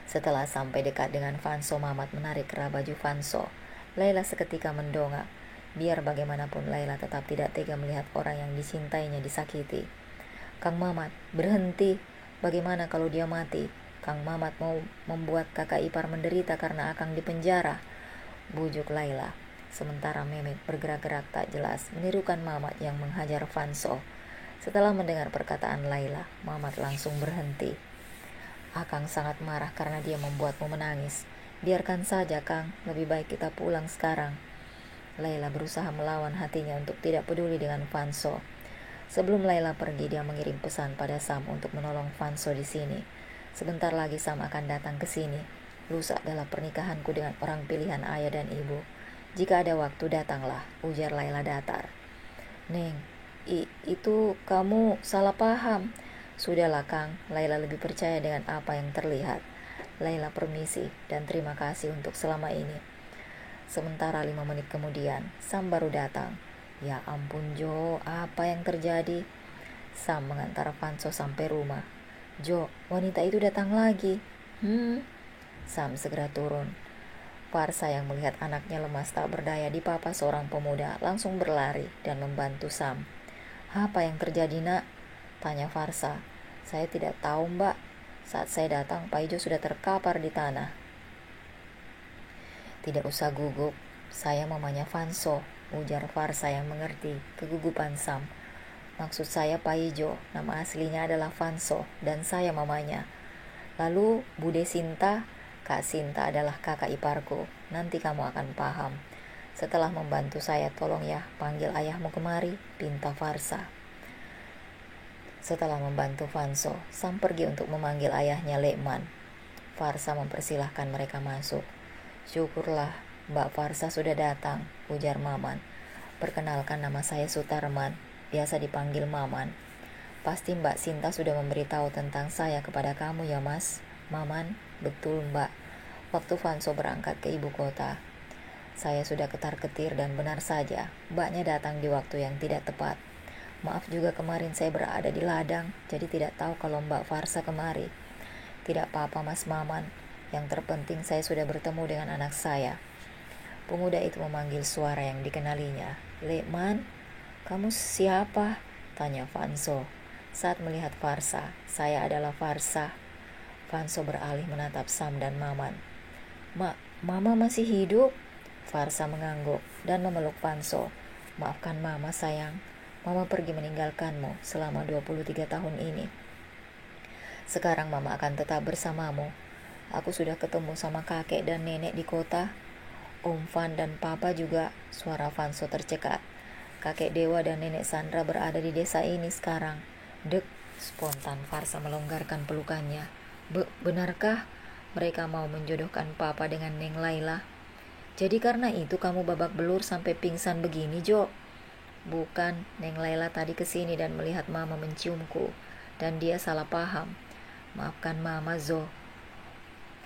Setelah sampai dekat dengan Vanso, Mamat menarik kerah baju Vanso. Laila seketika mendongak. Biar bagaimanapun Laila tetap tidak tega melihat orang yang dicintainya disakiti. "Kang Mamat, berhenti. Bagaimana kalau dia mati? Kang Mamat mau membuat kakak ipar menderita karena Akang dipenjara," bujuk Laila. Sementara Mehmet bergerak-gerak tak jelas menirukan Mamat yang menghajar Vanso. Setelah mendengar perkataan Laila, Mamat langsung berhenti. "Akang sangat marah karena dia membuatmu menangis. Biarkan saja, Kang. Lebih baik kita pulang sekarang." Laila berusaha melawan hatinya untuk tidak peduli dengan Vanso. Sebelum Laila pergi, dia mengirim pesan pada Sam untuk menolong Vanso di sini. "Sebentar lagi Sam akan datang ke sini. Lusa adalah pernikahanku dengan orang pilihan ayah dan ibu. Jika ada waktu datanglah," ujar Laila datar. "Neng, itu kamu salah paham." "Sudahlah Kang, Laila lebih percaya dengan apa yang terlihat." Laila permisi dan terima kasih untuk selama ini. Sementara 5 menit kemudian, Sam baru datang. "Ya ampun Jo, apa yang terjadi?" Sam mengantar Vanso sampai rumah. "Jo, wanita itu datang lagi." Sam segera turun. Farsa yang melihat anaknya lemas tak berdaya dipapa seorang pemuda langsung berlari dan membantu Sam. "Apa yang terjadi, Nak?" tanya Farsa. "Saya tidak tahu, Mbak. Saat saya datang, Pak Ijo sudah terkapar di tanah." "Tidak usah gugup, saya mamanya Vanso," ujar Farsa yang mengerti kegugupan Sam. "Maksud saya Pak Ijo, nama aslinya adalah Vanso dan saya mamanya. Lalu Bude Sinta, Kak Sinta adalah kakak iparku. Nanti kamu akan paham. Setelah membantu saya, tolong ya panggil ayahmu kemari," pinta Farsa. Setelah membantu Vanso, Sam pergi untuk memanggil ayahnya Lekman. Farsa mempersilahkan mereka masuk. "Syukurlah Mbak Farsa sudah datang," ujar Maman. "Perkenalkan, nama saya Sutarman, biasa dipanggil Maman. Pasti Mbak Sinta sudah memberitahu tentang saya kepada kamu ya Mas?" "Maman, betul Mbak. Waktu Vanso berangkat ke ibu kota, saya sudah ketar-ketir dan benar saja Mbaknya datang di waktu yang tidak tepat. Maaf juga kemarin saya berada di ladang, jadi tidak tahu kalau Mbak Farsa kemari." "Tidak apa-apa Mas Maman. Yang terpenting saya sudah bertemu dengan anak saya." Pemuda itu memanggil suara yang dikenalinya. "Lekman, kamu siapa?" Tanya Vanso saat melihat Farsa. Saya adalah Farsa. Vanso beralih menatap Sam dan Maman. Mama masih hidup? Farsa mengangguk dan memeluk Vanso. Maafkan Mama sayang. Mama pergi meninggalkanmu selama 23 tahun ini. Sekarang Mama akan tetap bersamamu. Aku sudah ketemu sama kakek dan nenek di kota. Om Van dan Papa juga. Suara Vanso tercekat. Kakek Dewa dan nenek Sandra berada di desa ini sekarang. Dek, spontan Farsa melonggarkan pelukannya. Benarkah mereka mau menjodohkan Papa dengan Neng Laila? Jadi karena itu kamu babak belur sampai pingsan begini, Jo? Bukan, Neng Laila tadi kesini dan melihat Mama menciumku. Dan dia salah paham. Maafkan Mama, Zo.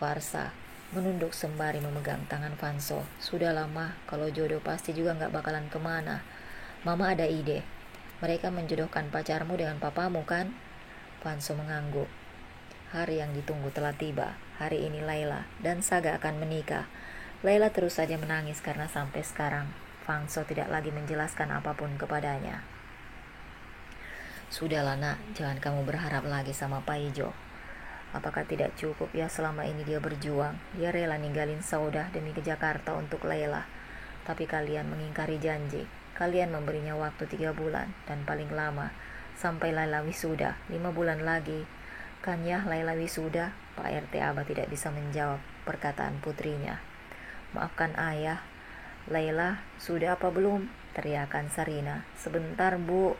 Farsa menunduk sembari memegang tangan Vanso. Sudah lama, kalau jodoh pasti juga gak bakalan kemana. Mama ada ide. Mereka menjodohkan pacarmu dengan papamu kan? Vanso mengangguk. Hari yang ditunggu telah tiba. Hari ini Laila dan Saga akan menikah. Laila terus saja menangis karena sampai sekarang Vanso tidak lagi menjelaskan apapun kepadanya. Sudahlah nak, jangan kamu berharap lagi sama Pak Ijo. Apakah tidak cukup ya selama ini dia berjuang? Dia rela ninggalin Saudah demi ke Jakarta untuk Laila. Tapi kalian mengingkari janji. Kalian memberinya waktu 3 bulan dan paling lama sampai Laila wisuda 5 bulan lagi. Kan ya Laila wisuda? Pak RT Abah tidak bisa menjawab perkataan putrinya. Maafkan ayah. Laila, sudah apa belum? Teriakan Sarina. Sebentar Bu.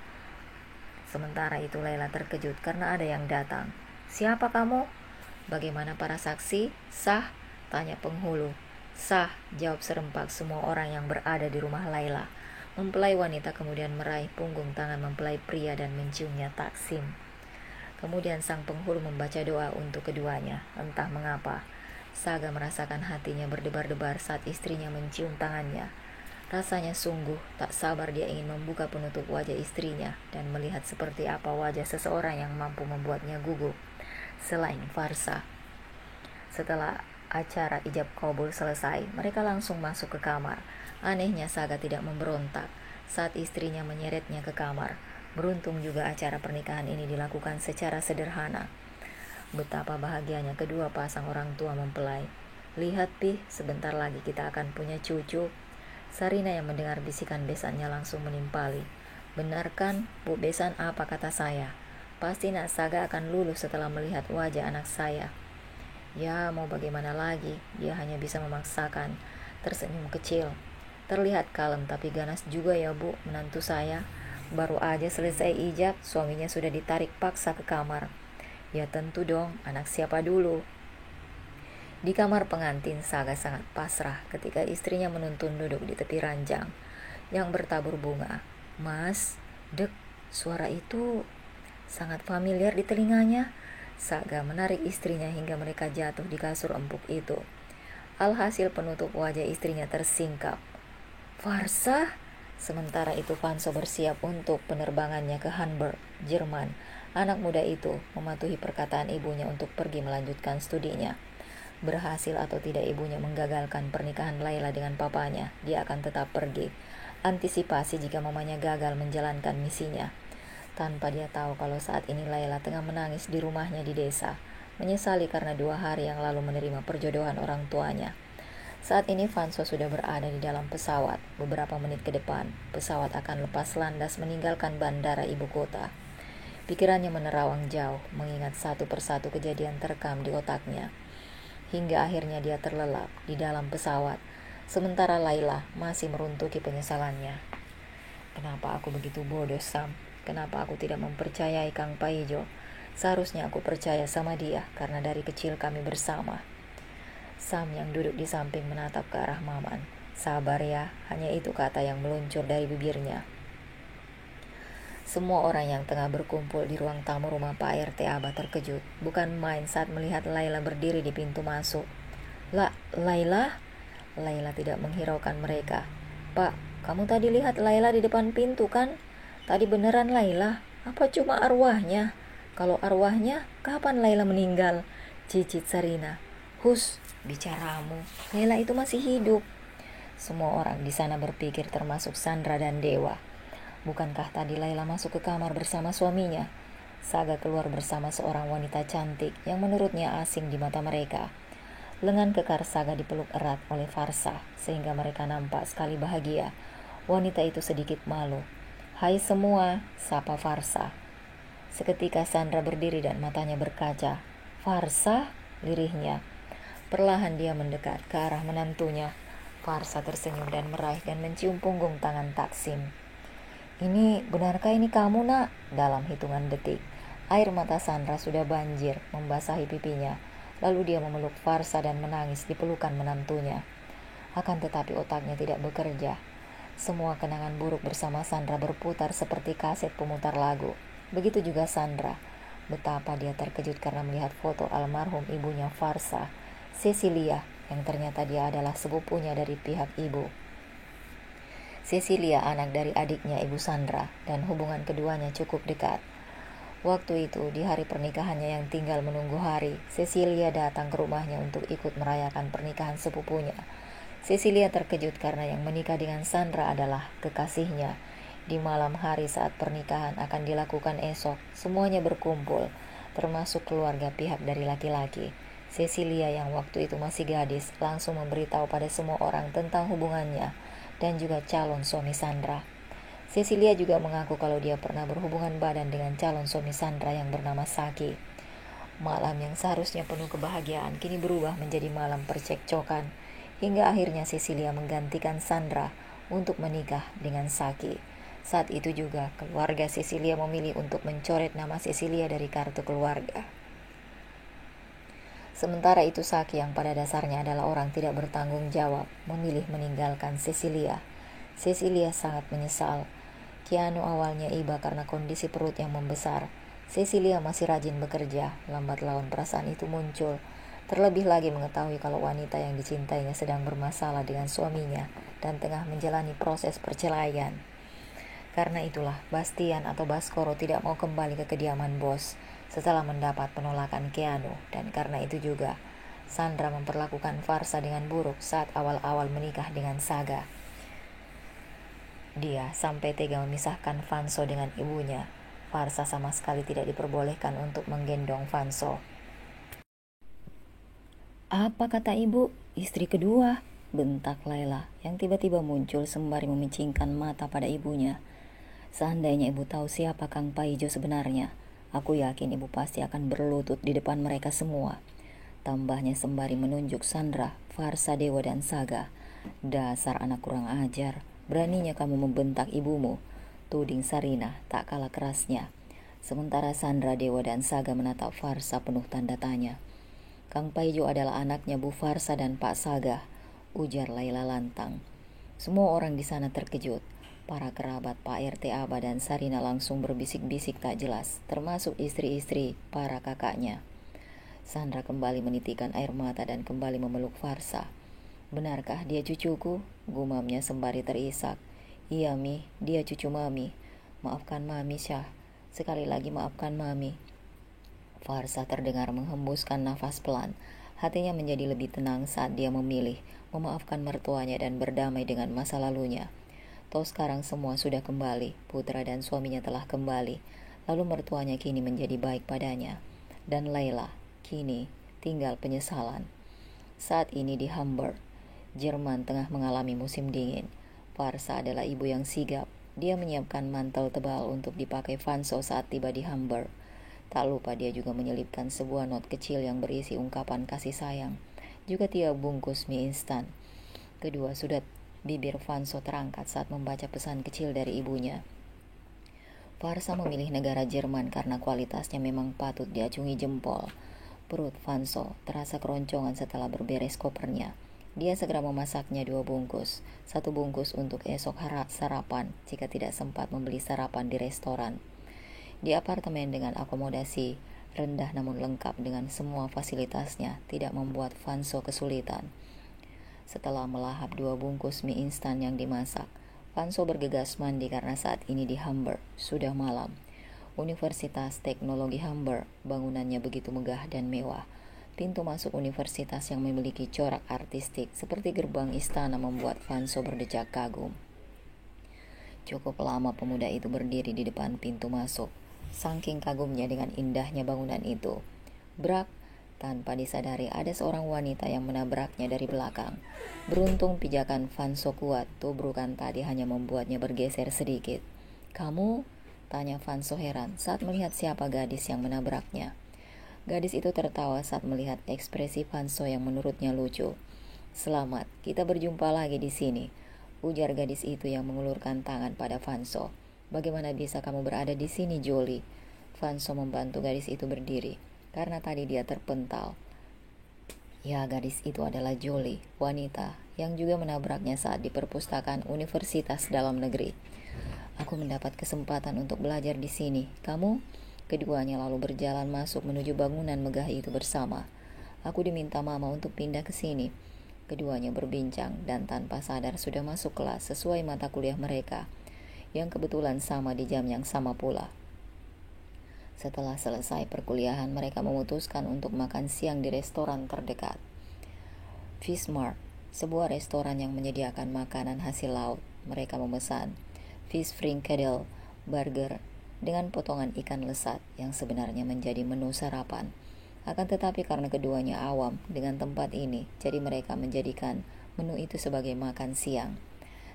Sementara itu Laila terkejut karena ada yang datang. Siapa kamu? Bagaimana para saksi? Sah? Tanya penghulu. Sah, jawab serempak semua orang yang berada di rumah Laila. Mempelai wanita kemudian meraih punggung tangan mempelai pria dan menciumnya taksim. Kemudian sang penghulu membaca doa untuk keduanya. Entah mengapa, Saga merasakan hatinya berdebar-debar saat istrinya mencium tangannya. Rasanya sungguh tak sabar dia ingin membuka penutup wajah istrinya dan melihat seperti apa wajah seseorang yang mampu membuatnya gugup. Selain Farsa. Setelah acara ijab kabul selesai, mereka langsung masuk ke kamar. Anehnya Saga tidak memberontak saat istrinya menyeretnya ke kamar. Beruntung juga acara pernikahan ini dilakukan secara sederhana. Betapa bahagianya kedua pasang orang tua mempelai. Lihat Pih, sebentar lagi kita akan punya cucu. Sarina yang mendengar bisikan besannya langsung menimpali. Benar kan, Bu besan apa kata saya? Pasti Nak Saga akan lulus setelah melihat wajah anak saya. Ya, mau bagaimana lagi, dia hanya bisa memaksakan. Tersenyum kecil. Terlihat kalem tapi ganas juga ya Bu, menantu saya. Baru aja selesai ijab, suaminya sudah ditarik paksa ke kamar. Ya tentu dong, anak siapa dulu? Di kamar pengantin, Saga sangat pasrah ketika istrinya menuntun duduk di tepi ranjang yang bertabur bunga. Mas, dek, suara itu sangat familiar di telinganya. Saga menarik istrinya hingga mereka jatuh di kasur empuk itu. Alhasil penutup wajah istrinya tersingkap. Farsa? Sementara itu Vanso bersiap untuk penerbangannya ke Hamburg, Jerman. Anak muda itu mematuhi perkataan ibunya untuk pergi melanjutkan studinya. Berhasil atau tidak ibunya menggagalkan pernikahan Laila dengan papanya, dia akan tetap pergi. Antisipasi jika mamanya gagal menjalankan misinya. Tanpa dia tahu kalau saat ini Laila tengah menangis di rumahnya di desa, menyesali karena 2 hari yang lalu menerima perjodohan orang tuanya. Saat ini Vanso sudah berada di dalam pesawat. Beberapa menit ke depan, pesawat akan lepas landas meninggalkan bandara ibu kota. Pikirannya menerawang jauh, mengingat satu persatu kejadian terekam di otaknya. Hingga akhirnya dia terlelap di dalam pesawat, sementara Laila masih meruntuki penyesalannya. Kenapa aku begitu bodoh, Sam? Kenapa aku tidak mempercayai Kang Paijo? Seharusnya aku percaya sama dia, karena dari kecil kami bersama. Sam yang duduk di samping menatap ke arah Maman. Sabar ya, hanya itu kata yang meluncur dari bibirnya. Semua orang yang tengah berkumpul di ruang tamu rumah Pak RT Abah terkejut. Bukan main saat melihat Laila berdiri di pintu masuk. Laila? Laila tidak menghiraukan mereka. Pak, kamu tadi lihat Laila di depan pintu kan? Tadi beneran Laila? Apa cuma arwahnya? Kalau arwahnya, kapan Laila meninggal? Cicit Sarina. Hus, bicaramu. Laila itu masih hidup. Semua orang di sana berpikir termasuk Sandra dan Dewa. Bukankah tadi Laila masuk ke kamar bersama suaminya? Saga keluar bersama seorang wanita cantik yang menurutnya asing di mata mereka. Lengan kekar Saga dipeluk erat oleh Farsa, sehingga mereka nampak sekali bahagia. Wanita itu sedikit malu. "Hai semua," sapa Farsa. Seketika Sandra berdiri dan matanya berkaca. "Farsa?" lirihnya. Perlahan dia mendekat ke arah menantunya. Farsa tersenyum dan meraih dan mencium punggung tangan Taksim. Benarkah ini kamu, nak?" Dalam hitungan detik, air mata Sandra sudah banjir membasahi pipinya. Lalu dia memeluk Farsa dan menangis di pelukan menantunya. Akan tetapi otaknya tidak bekerja. Semua kenangan buruk bersama Sandra berputar seperti kaset pemutar lagu. Begitu juga Sandra. Betapa dia terkejut karena melihat foto almarhum ibunya Farsa, Cecilia, yang ternyata dia adalah sepupunya dari pihak ibu. Cecilia anak dari adiknya ibu Sandra, dan hubungan keduanya cukup dekat. Waktu itu, di hari pernikahannya yang tinggal menunggu hari, Cecilia datang ke rumahnya untuk ikut merayakan pernikahan sepupunya. Cecilia terkejut karena yang menikah dengan Sandra adalah kekasihnya. Di malam hari saat pernikahan akan dilakukan esok, semuanya berkumpul, termasuk keluarga pihak dari laki-laki. Cecilia yang waktu itu masih gadis langsung memberitahu pada semua orang tentang hubungannya dan juga calon suami Sandra. Cecilia juga mengaku kalau dia pernah berhubungan badan dengan calon suami Sandra yang bernama Saki. Malam yang seharusnya penuh kebahagiaan kini berubah menjadi malam percekcokan, hingga akhirnya Cecilia menggantikan Sandra untuk menikah dengan Saki. Saat itu juga keluarga Cecilia memilih untuk mencoret nama Cecilia dari kartu keluarga. Sementara itu Saki yang pada dasarnya adalah orang tidak bertanggung jawab memilih meninggalkan Cecilia. Cecilia sangat menyesal. Keanu awalnya iba karena kondisi perut yang membesar. Cecilia masih rajin bekerja, lambat laun perasaan itu muncul. Terlebih lagi mengetahui kalau wanita yang dicintainya sedang bermasalah dengan suaminya dan tengah menjalani proses perceraian. Karena itulah Bastian atau Baskoro tidak mau kembali ke kediaman bos setelah mendapat penolakan Keanu, dan karena itu juga Sandra memperlakukan Farsa dengan buruk saat awal-awal menikah dengan Saga. Dia sampai tega memisahkan Vanso dengan ibunya. Farsa sama sekali tidak diperbolehkan untuk menggendong Vanso. "Apa kata ibu? Istri kedua?" bentak Laila yang tiba-tiba muncul sembari memicingkan mata pada ibunya. "Seandainya ibu tahu siapa Kang Paijo sebenarnya, aku yakin ibu pasti akan berlutut di depan mereka semua," tambahnya sembari menunjuk Sandra, Farsa, Dewa, dan Saga. "Dasar anak kurang ajar, beraninya kamu membentak ibumu," tuding Sarina tak kalah kerasnya. Sementara Sandra, Dewa, dan Saga menatap Farsa penuh tanda tanya. "Kang Paijo adalah anaknya Bu Farsa dan Pak Saga," ujar Laila lantang. Semua orang di sana terkejut. Para kerabat Pak RT Aba dan Sarina langsung berbisik-bisik tak jelas, termasuk istri-istri para kakaknya. Sandra kembali menitikkan air mata dan kembali memeluk Farsa. "Benarkah dia cucuku?" gumamnya sembari terisak. "Iya Mi, dia cucu Mami. Maafkan Mami Syah. Sekali lagi maafkan Mami." Farsa terdengar menghembuskan nafas pelan. Hatinya menjadi lebih tenang saat dia memilih memaafkan mertuanya dan berdamai dengan masa lalunya. Toh sekarang semua sudah kembali, putra dan suaminya telah kembali, lalu mertuanya kini menjadi baik padanya. Dan Laila, kini tinggal penyesalan. Saat ini di Hamburg, Jerman tengah mengalami musim dingin. Farsa adalah ibu yang sigap. Dia menyiapkan mantel tebal untuk dipakai Vanso saat tiba di Hamburg. Tak lupa dia juga menyelipkan sebuah not kecil yang berisi ungkapan kasih sayang, juga 3 bungkus mie instan. Kedua sudut bibir Vanso terangkat saat membaca pesan kecil dari ibunya. Farsa memilih negara Jerman karena kualitasnya memang patut diacungi jempol. Perut Vanso terasa keroncongan setelah berberes kopernya. Dia segera memasaknya 2 bungkus, 1 bungkus untuk esok sarapan jika tidak sempat membeli sarapan di restoran. Di apartemen dengan akomodasi rendah namun lengkap dengan semua fasilitasnya tidak membuat Vanso kesulitan. Setelah melahap 2 bungkus mie instan yang dimasak, Vanso bergegas mandi karena saat ini di Hamburg sudah malam. Universitas Teknologi Hamburg, bangunannya begitu megah dan mewah. Pintu masuk universitas yang memiliki corak artistik seperti gerbang istana membuat Vanso berdecak kagum. Cukup lama pemuda itu berdiri di depan pintu masuk, saking kagumnya dengan indahnya bangunan itu. Brak, tanpa disadari ada seorang wanita yang menabraknya dari belakang. Beruntung pijakan Vanso kuat, tubrukan tadi hanya membuatnya bergeser sedikit. "Kamu?" tanya Vanso heran saat melihat siapa gadis yang menabraknya. Gadis itu tertawa saat melihat ekspresi Vanso yang menurutnya lucu. "Selamat, kita berjumpa lagi di sini," ujar gadis itu yang mengulurkan tangan pada Vanso. "Bagaimana bisa kamu berada di sini, Jolie?" Vanso membantu gadis itu berdiri, karena tadi dia terpental. Ya, gadis itu adalah Jolie, wanita yang juga menabraknya saat di perpustakaan Universitas Dalam Negeri. "Aku mendapat kesempatan untuk belajar di sini. Kamu?" Keduanya lalu berjalan masuk menuju bangunan megah itu bersama. "Aku diminta mama untuk pindah ke sini." Keduanya berbincang dan tanpa sadar sudah masuk kelas sesuai mata kuliah mereka, yang kebetulan sama di jam yang sama pula. Setelah selesai perkuliahan, mereka memutuskan untuk makan siang di restoran terdekat. Fishmart, sebuah restoran yang menyediakan makanan hasil laut. Mereka memesan fish frinkadel, burger, dengan potongan ikan lesat yang sebenarnya menjadi menu sarapan. Akan tetapi karena keduanya awam dengan tempat ini, jadi mereka menjadikan menu itu sebagai makan siang.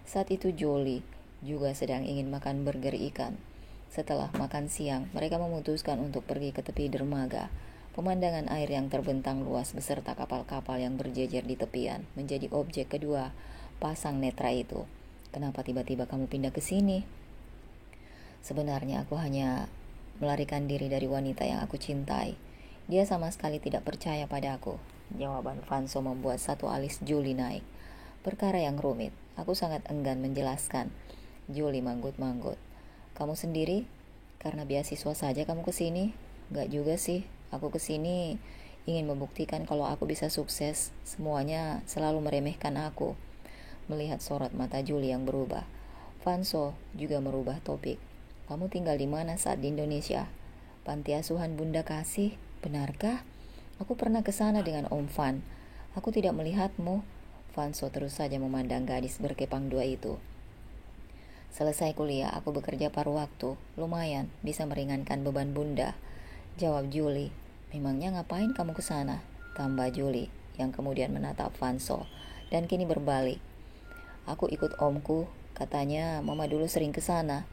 Saat itu Jolie juga sedang ingin makan burger ikan. Setelah makan siang, mereka memutuskan untuk pergi ke tepi dermaga. Pemandangan air yang terbentang luas beserta kapal-kapal yang berjejer di tepian menjadi objek kedua pasang netra itu. "Kenapa tiba-tiba kamu pindah ke sini?" "Sebenarnya aku hanya melarikan diri dari wanita yang aku cintai. Dia sama sekali tidak percaya padaku." Jawaban Vanso membuat satu alis Jolie naik. "Perkara yang rumit. Aku sangat enggan menjelaskan." Jolie manggut-manggut. "Kamu sendiri? Karena beasiswa saja kamu kesini?" "Gak juga sih. Aku kesini ingin membuktikan kalau aku bisa sukses. Semuanya selalu meremehkan aku." Melihat sorot mata Jolie yang berubah, Vanso juga merubah topik. "Kamu tinggal di mana saat di Indonesia?" "Panti asuhan Bunda Kasih. Benarkah? Aku pernah ke sana dengan Om Van. Aku tidak melihatmu." Vanso terus saja memandang gadis berkepang dua itu. "Selesai kuliah, aku bekerja paruh waktu. Lumayan, bisa meringankan beban Bunda," jawab Jolie. "Memangnya ngapain kamu ke sana?" tambah Jolie, yang kemudian menatap Vanso, dan kini berbalik. "Aku ikut omku. Katanya mama dulu sering ke sana."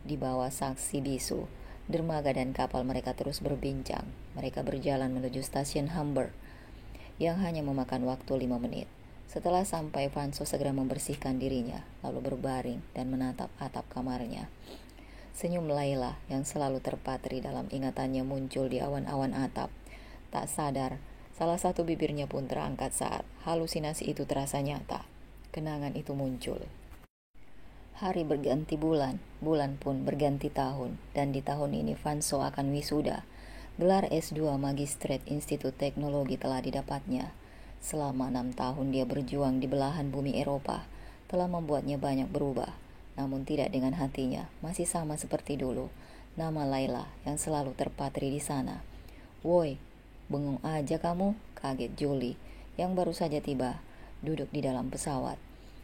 Di bawah saksi bisu, dermaga dan kapal mereka terus berbincang. Mereka berjalan menuju stasiun Hamburg, yang hanya memakan waktu 5 menit. Setelah sampai, Vanso segera membersihkan dirinya, lalu berbaring dan menatap atap kamarnya. Senyum Laila yang selalu terpatri dalam ingatannya muncul di awan-awan atap. Tak sadar, salah satu bibirnya pun terangkat saat halusinasi itu terasa nyata. Kenangan itu muncul. Hari berganti bulan, bulan pun berganti tahun, dan di tahun ini Vanso akan wisuda. Gelar S2 Magistrate Institut Teknologi telah didapatnya. Selama 6 tahun dia berjuang di belahan bumi Eropa, telah membuatnya banyak berubah. Namun tidak dengan hatinya, masih sama seperti dulu. Nama Laila yang selalu terpatri di sana. "Woi, bengong aja kamu," kaget Jolie, yang baru saja tiba, duduk di dalam pesawat.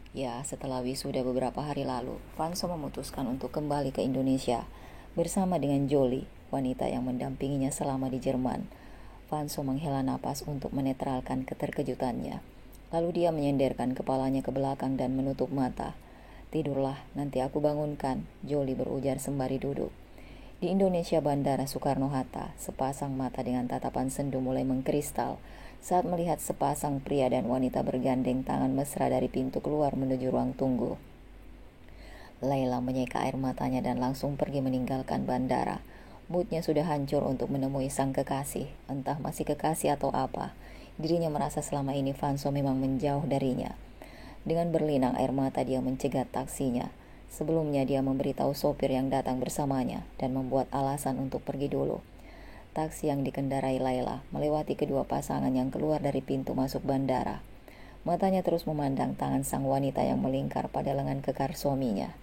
Ya, setelah wisuda beberapa hari lalu, Vanso memutuskan untuk kembali ke Indonesia bersama dengan Jolie, wanita yang mendampinginya selama di Jerman. Vanso menghela napas untuk menetralkan keterkejutannya. Lalu dia menyenderkan kepalanya ke belakang dan menutup mata. "Tidurlah, nanti aku bangunkan," Jolie berujar sembari duduk. Di Indonesia Bandara Soekarno-Hatta, sepasang mata dengan tatapan sendu mulai mengkristal saat melihat sepasang pria dan wanita bergandeng tangan mesra dari pintu keluar menuju ruang tunggu. Laila menyeka air matanya dan langsung pergi meninggalkan bandara. Moodnya sudah hancur untuk menemui sang kekasih, entah masih kekasih atau apa. Dirinya merasa selama ini Vanso memang menjauh darinya. Dengan berlinang air mata dia mencegat taksinya. Sebelumnya dia memberitahu sopir yang datang bersamanya dan membuat alasan untuk pergi dulu. Taksi yang dikendarai Laila melewati kedua pasangan yang keluar dari pintu masuk bandara. Matanya terus memandang tangan sang wanita yang melingkar pada lengan kekar suaminya.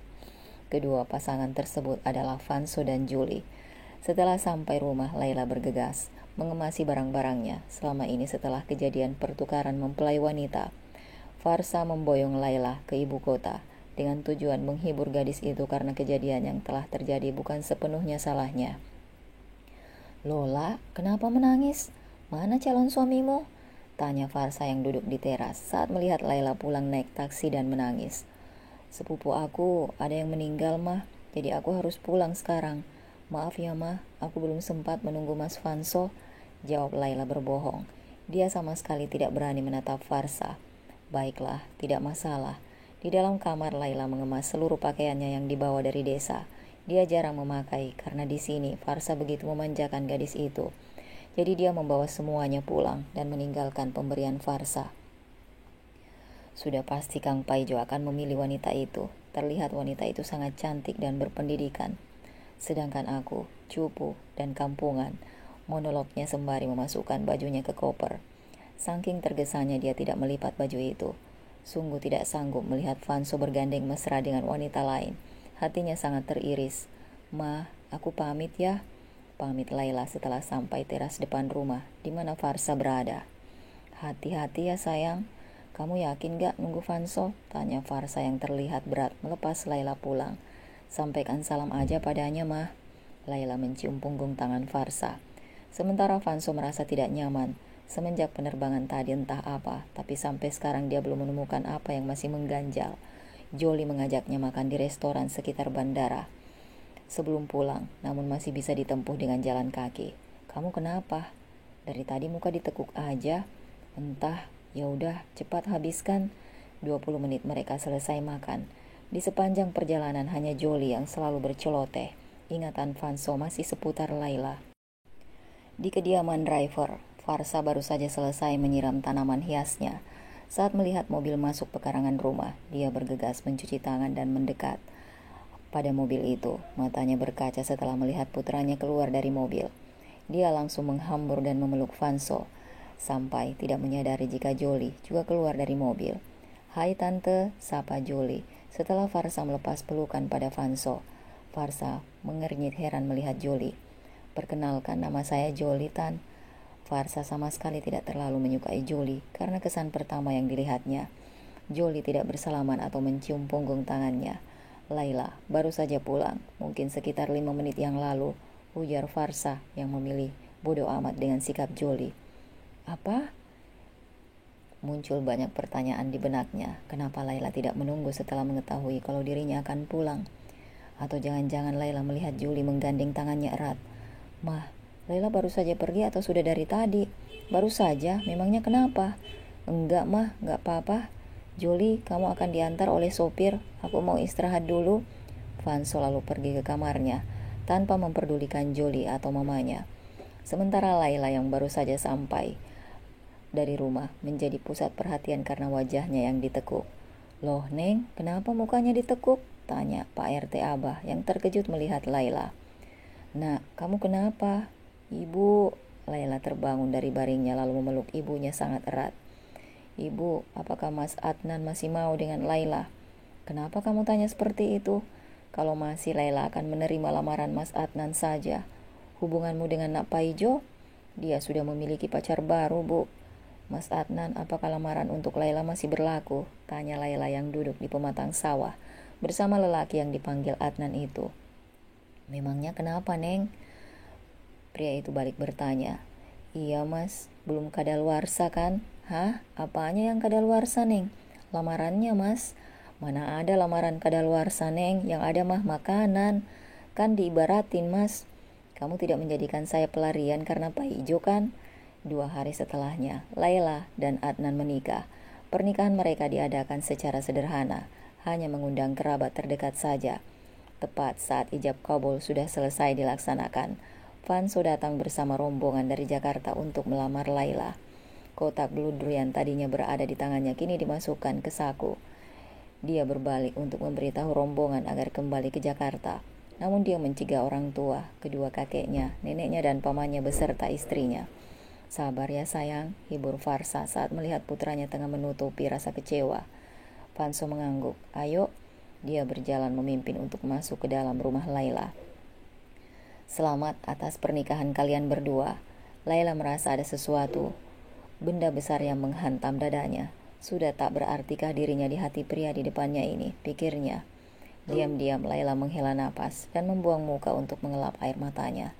Kedua pasangan tersebut adalah Vanso dan Jolie. Setelah sampai rumah, Laila bergegas mengemasi barang-barangnya. Selama ini setelah kejadian pertukaran mempelai wanita, Farsa memboyong Laila ke ibu kota dengan tujuan menghibur gadis itu karena kejadian yang telah terjadi bukan sepenuhnya salahnya. "Lola, kenapa menangis? Mana calon suamimu?" tanya Farsa yang duduk di teras saat melihat Laila pulang naik taksi dan menangis. "Sepupu aku ada yang meninggal, Mah. Jadi aku harus pulang sekarang. Maaf ya, Mah, aku belum sempat menunggu Mas Vanso," jawab Laila berbohong. Dia sama sekali tidak berani menatap Farsa. "Baiklah, tidak masalah." Di dalam kamar Laila mengemas seluruh pakaiannya yang dibawa dari desa. Dia jarang memakai karena di sini Farsa begitu memanjakan gadis itu. Jadi dia membawa semuanya pulang dan meninggalkan pemberian Farsa. Sudah pasti Kang Paijo akan memilih wanita itu. Terlihat wanita itu sangat cantik dan berpendidikan. Sedangkan aku, cupu dan kampungan, monolognya sembari memasukkan bajunya ke koper. Saking tergesanya dia tidak melipat baju itu. Sungguh tidak sanggup melihat Vanso bergandeng mesra dengan wanita lain. Hatinya sangat teriris. "Ma, aku pamit ya," pamit Laila setelah sampai teras depan rumah di mana Farsa berada. "Hati-hati ya sayang. Kamu yakin gak nunggu Vanso?" tanya Farsa yang terlihat berat melepas Laila pulang. "Sampaikan salam aja padanya, Mah." Laila mencium punggung tangan Farsa. Sementara Vanso merasa tidak nyaman. Semenjak penerbangan tadi entah apa, tapi sampai sekarang dia belum menemukan apa yang masih mengganjal. Joli mengajaknya makan di restoran sekitar bandara sebelum pulang, namun masih bisa ditempuh dengan jalan kaki. "Kamu kenapa? Dari tadi muka ditekuk aja." "Entah, ya udah, cepat habiskan." 20 menit mereka selesai makan. Di sepanjang perjalanan hanya Joli yang selalu berceloteh. Ingatan Vanso masih seputar Laila. Di kediaman driver, Farsa baru saja selesai menyiram tanaman hiasnya. Saat melihat mobil masuk pekarangan rumah, dia bergegas mencuci tangan dan mendekat pada mobil itu. Matanya berkaca setelah melihat putranya keluar dari mobil. Dia langsung menghambur dan memeluk Vanso, sampai tidak menyadari jika Joli juga keluar dari mobil. "Hai Tante," sapa Joli setelah Farsa melepas pelukan pada Vanso. Farsa mengernyit heran melihat Joli. "Perkenalkan, nama saya Joli, Tan." Farsa sama sekali tidak terlalu menyukai Joli karena kesan pertama yang dilihatnya. Joli tidak bersalaman atau mencium punggung tangannya. "Laila baru saja pulang, mungkin sekitar 5 menit yang lalu," ujar Farsa yang memilih bodoh amat dengan sikap Joli. "Apa?" Muncul banyak pertanyaan di benaknya. Kenapa Laila tidak menunggu setelah mengetahui kalau dirinya akan pulang? Atau jangan-jangan Laila melihat Joli menggandeng tangannya erat. "Mah, Laila baru saja pergi atau sudah dari tadi?" "Baru saja, memangnya kenapa?" "Enggak, Mah, enggak apa-apa." "Joli, kamu akan diantar oleh sopir. Aku mau istirahat dulu." Vanso lalu pergi ke kamarnya tanpa memperdulikan Joli atau mamanya. Sementara Laila yang baru saja sampai dari rumah menjadi pusat perhatian karena wajahnya yang ditekuk. "Loh, Neng, kenapa mukanya ditekuk?" tanya Pak RT Abah yang terkejut melihat Laila. "Nak, kamu kenapa?" "Ibu." Laila terbangun dari baringnya lalu memeluk ibunya sangat erat. "Ibu, apakah Mas Adnan masih mau dengan Laila?" "Kenapa kamu tanya seperti itu? Kalau masih, Laila akan menerima lamaran Mas Adnan saja. Hubunganmu dengan Nak Paijo? Dia sudah memiliki pacar baru, Bu." "Mas Adnan, apakah lamaran untuk Laila masih berlaku?" tanya Laila yang duduk di pematang sawah bersama lelaki yang dipanggil Adnan itu. "Memangnya kenapa, Neng?" Pria itu balik bertanya. "Iya, Mas, belum kadaluarsa kan?" "Hah? Apanya yang kadaluarsa, Neng?" "Lamarannya, Mas." "Mana ada lamaran kadaluarsa, Neng, yang ada mah makanan. Kan diibaratin, Mas. Kamu tidak menjadikan saya pelarian karena Pak Ijo kan?" 2 hari setelahnya, Laila dan Adnan menikah. Pernikahan mereka diadakan secara sederhana, hanya mengundang kerabat terdekat saja. Tepat saat ijab kabul sudah selesai dilaksanakan, Vanso datang bersama rombongan dari Jakarta untuk melamar Laila. Kotak blunder yang tadinya berada di tangannya kini dimasukkan ke saku. Dia berbalik untuk memberitahu rombongan agar kembali ke Jakarta. Namun dia mencegah orang tua, kedua kakeknya, neneknya dan pamannya beserta istrinya. "Sabar ya sayang," hibur Farsa saat melihat putranya tengah menutupi rasa kecewa. Vanso mengangguk. "Ayo." Dia berjalan memimpin untuk masuk ke dalam rumah Laila. "Selamat atas pernikahan kalian berdua." Laila merasa ada sesuatu benda besar yang menghantam dadanya. Sudah tak berartikah dirinya di hati pria di depannya ini, pikirnya. Diam-diam Laila menghela napas dan membuang muka untuk mengelap air matanya.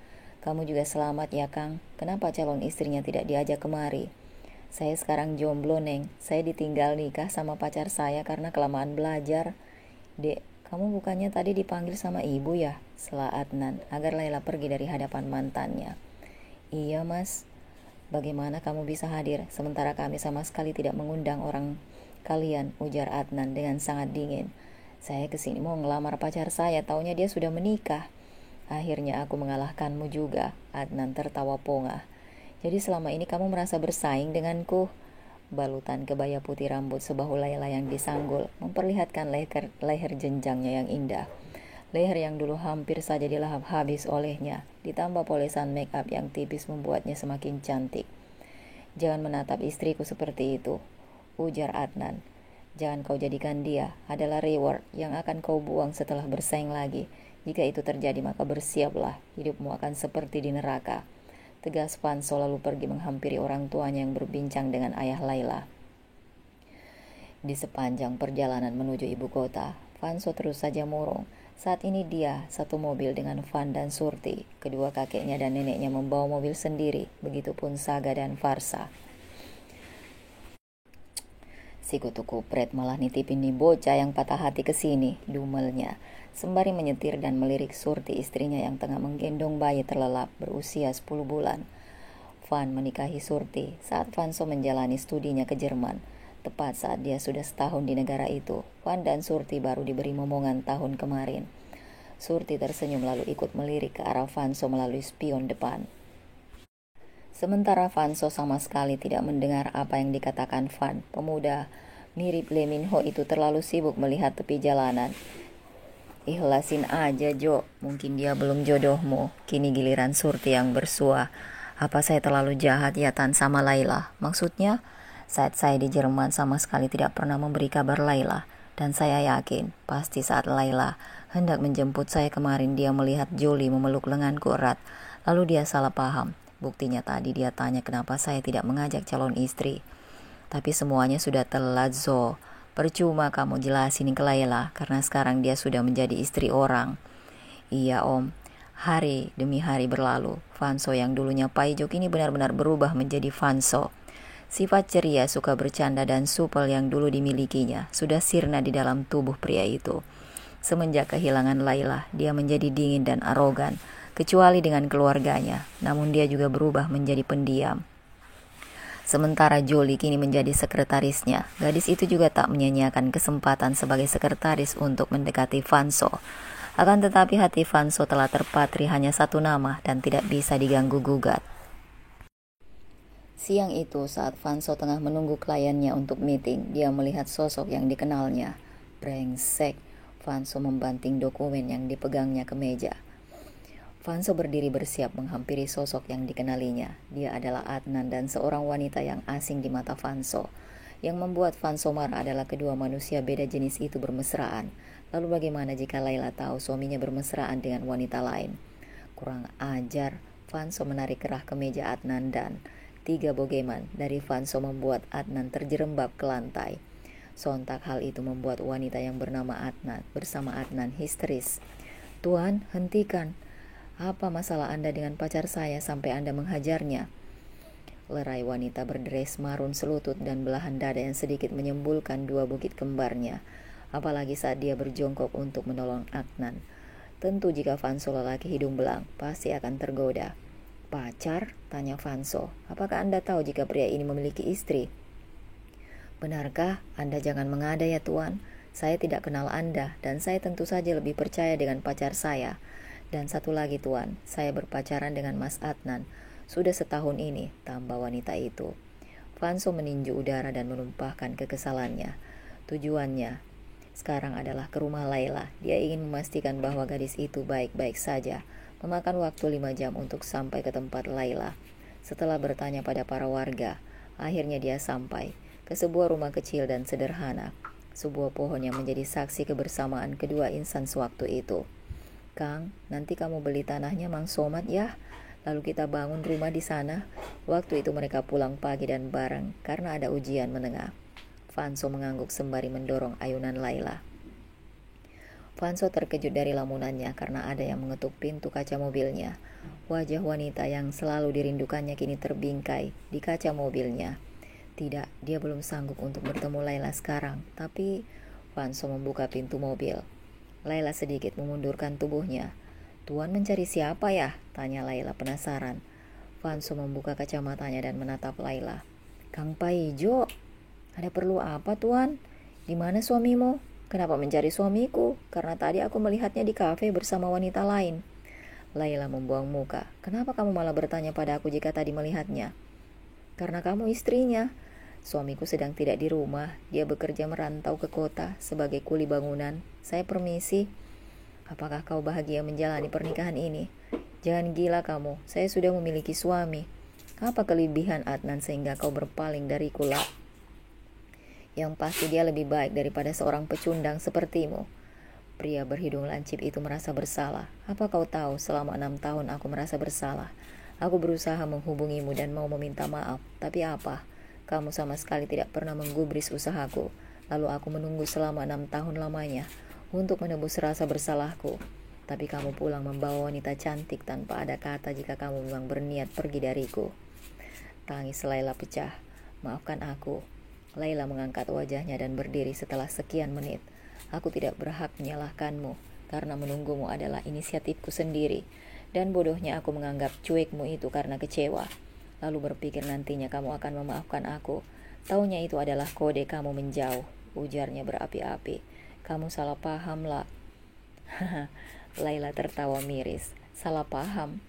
Kamu juga selamat ya Kang, kenapa calon istrinya tidak diajak kemari? Saya sekarang jomblo Neng, saya ditinggal nikah sama pacar saya karena kelamaan belajar. Dek, kamu bukannya tadi dipanggil sama ibu ya? Sela Adnan agar Laila pergi dari hadapan mantannya. Iya mas, bagaimana kamu bisa hadir sementara kami sama sekali tidak mengundang orang kalian, ujar Adnan dengan sangat dingin. Saya kesini mau ngelamar pacar saya, taunya dia sudah menikah. Akhirnya aku mengalahkanmu juga, Adnan tertawa pongah. Jadi selama ini kamu merasa bersaing denganku? Balutan kebaya putih rambut sebahu Laila yang disanggul memperlihatkan leher jenjangnya yang indah. Leher yang dulu hampir saja dilahap habis olehnya, ditambah polesan make up yang tipis membuatnya semakin cantik. Jangan menatap istriku seperti itu, ujar Adnan. Jangan kau jadikan dia adalah reward yang akan kau buang setelah bersaing lagi. Jika itu terjadi maka bersiaplah, hidupmu akan seperti di neraka. Tegas Fanso lalu pergi menghampiri orang tuanya yang berbincang dengan ayah Laila. Di sepanjang perjalanan menuju ibu kota, Fanso terus saja murung. Saat ini dia satu mobil dengan Van dan Surti. Kedua kakeknya dan neneknya membawa mobil sendiri, begitupun Saga dan Farsa. Si kutu kupret malah nitipin nih bocah yang patah hati ke sini, dumelnya. Sembari menyetir dan melirik Surti istrinya yang tengah menggendong bayi terlelap berusia 10 bulan. Van menikahi Surti saat Fanso menjalani studinya ke Jerman. Tepat saat dia sudah setahun di negara itu, Van dan Surti baru diberi momongan tahun kemarin. Surti tersenyum lalu ikut melirik ke arah Fanso melalui spion depan. Sementara Fanso sama sekali tidak mendengar apa yang dikatakan Van. Pemuda mirip Lee Min Ho itu terlalu sibuk melihat tepi jalanan. Ikhlasin aja Jo, mungkin dia belum jodohmu. Kini giliran Surti yang bersuah. Apa saya terlalu jahat ya Tan sama Laila? Maksudnya, saat saya di Jerman sama sekali tidak pernah memberi kabar Laila. Dan saya yakin, pasti saat Laila hendak menjemput saya kemarin dia melihat Jolie memeluk lenganku erat. Lalu dia salah paham. Buktinya tadi dia tanya kenapa saya tidak mengajak calon istri. Tapi semuanya sudah telat Zo. Percuma kamu jelasin ke Laila karena sekarang dia sudah menjadi istri orang. Iya Om. Hari demi hari berlalu. Fanso yang dulunya paijok ini benar-benar berubah menjadi Fanso. Sifat ceria, suka bercanda dan supel yang dulu dimilikinya sudah sirna di dalam tubuh pria itu. Semenjak kehilangan Laila, dia menjadi dingin dan arogan. Kecuali dengan keluarganya, namun dia juga berubah menjadi pendiam. Sementara Jolie kini menjadi sekretarisnya, gadis itu juga tak menyia-nyiakan kesempatan sebagai sekretaris untuk mendekati Fanso. Akan tetapi hati Fanso telah terpatri hanya satu nama dan tidak bisa diganggu-gugat. Siang itu saat Fanso tengah menunggu kliennya untuk meeting, dia melihat sosok yang dikenalnya. Brengsek, Fanso membanting dokumen yang dipegangnya ke meja. Fanso berdiri bersiap menghampiri sosok yang dikenalinya. Dia adalah Adnan dan seorang wanita yang asing di mata Fanso. Yang membuat Fanso marah adalah kedua manusia beda jenis itu bermesraan. Lalu bagaimana jika Laila tahu suaminya bermesraan dengan wanita lain? Kurang ajar, Fanso menarik kerah ke meja Adnan dan 3 bogeman dari Fanso membuat Adnan terjerembab ke lantai. Sontak hal itu membuat wanita yang bernama Adnan bersama Adnan histeris. Tuan, hentikan. Apa masalah Anda dengan pacar saya sampai Anda menghajarnya? Lerai wanita berdres marun selutut dan belahan dada yang sedikit menyembulkan 2 bukit kembarnya. Apalagi saat dia berjongkok untuk menolong Adnan. Tentu jika Fanso lelaki hidung belang, pasti akan tergoda. Pacar? Tanya Fanso. Apakah Anda tahu jika pria ini memiliki istri? Benarkah? Anda jangan mengada ya Tuan. Saya tidak kenal Anda dan saya tentu saja lebih percaya dengan pacar saya. Dan satu lagi Tuan, saya berpacaran dengan Mas Adnan. Sudah setahun ini, tambah wanita itu. Fanso meninju udara dan menumpahkan kekesalannya. Tujuannya sekarang adalah ke rumah Laila. Dia ingin memastikan bahwa gadis itu baik-baik saja. Memakan waktu 5 jam untuk sampai ke tempat Laila. Setelah bertanya pada para warga, akhirnya dia sampai ke sebuah rumah kecil dan sederhana. Sebuah pohon yang menjadi saksi kebersamaan kedua insan sewaktu itu. Kang, nanti kamu beli tanahnya Mang Somat ya. Lalu kita bangun rumah di sana. Waktu itu mereka pulang pagi dan bareng karena ada ujian menengah. Vanso mengangguk sembari mendorong ayunan Laila. Vanso terkejut dari lamunannya karena ada yang mengetuk pintu kaca mobilnya. Wajah wanita yang selalu dirindukannya kini terbingkai di kaca mobilnya. Tidak, dia belum sanggup untuk bertemu Laila sekarang, tapi Vanso membuka pintu mobil. Laila sedikit memundurkan tubuhnya. "Tuan mencari siapa ya?" tanya Laila penasaran. Vanso membuka kacamatanya dan menatap Laila. "Kang Paijo, ada perlu apa tuan? Di mana suamimu? Kenapa mencari suamiku? Karena tadi aku melihatnya di kafe bersama wanita lain." Laila membuang muka. "Kenapa kamu malah bertanya pada aku jika tadi melihatnya?" "Karena kamu istrinya. Suamiku sedang tidak di rumah. Dia bekerja merantau ke kota sebagai kuli bangunan. Saya permisi. Apakah kau bahagia menjalani pernikahan ini?" "Jangan gila kamu. Saya sudah memiliki suami. Apa kelebihan Adnan sehingga kau berpaling dariku, lah? Yang pasti dia lebih baik daripada seorang pecundang sepertimu." Pria berhidung lancip itu merasa bersalah. "Apa kau tahu, selama 6 tahun aku merasa bersalah. Aku berusaha menghubungimu dan mau meminta maaf. Tapi apa? Kamu sama sekali tidak pernah menggubris usahaku. Lalu aku menunggu selama 6 tahun lamanya untuk menebus rasa bersalahku. Tapi kamu pulang membawa wanita cantik tanpa ada kata jika kamu memang berniat pergi dariku." Tangis Laila pecah. "Maafkan aku." Laila mengangkat wajahnya dan berdiri setelah sekian menit. "Aku tidak berhak menyalahkanmu, karena menunggumu adalah inisiatifku sendiri. Dan bodohnya aku menganggap cuekmu itu karena kecewa. Lalu berpikir nantinya kamu akan memaafkan aku. Taunya itu adalah kode kamu menjauh," ujarnya berapi-api. "Kamu salah paham, lah." Laila tertawa miris. "Salah paham?"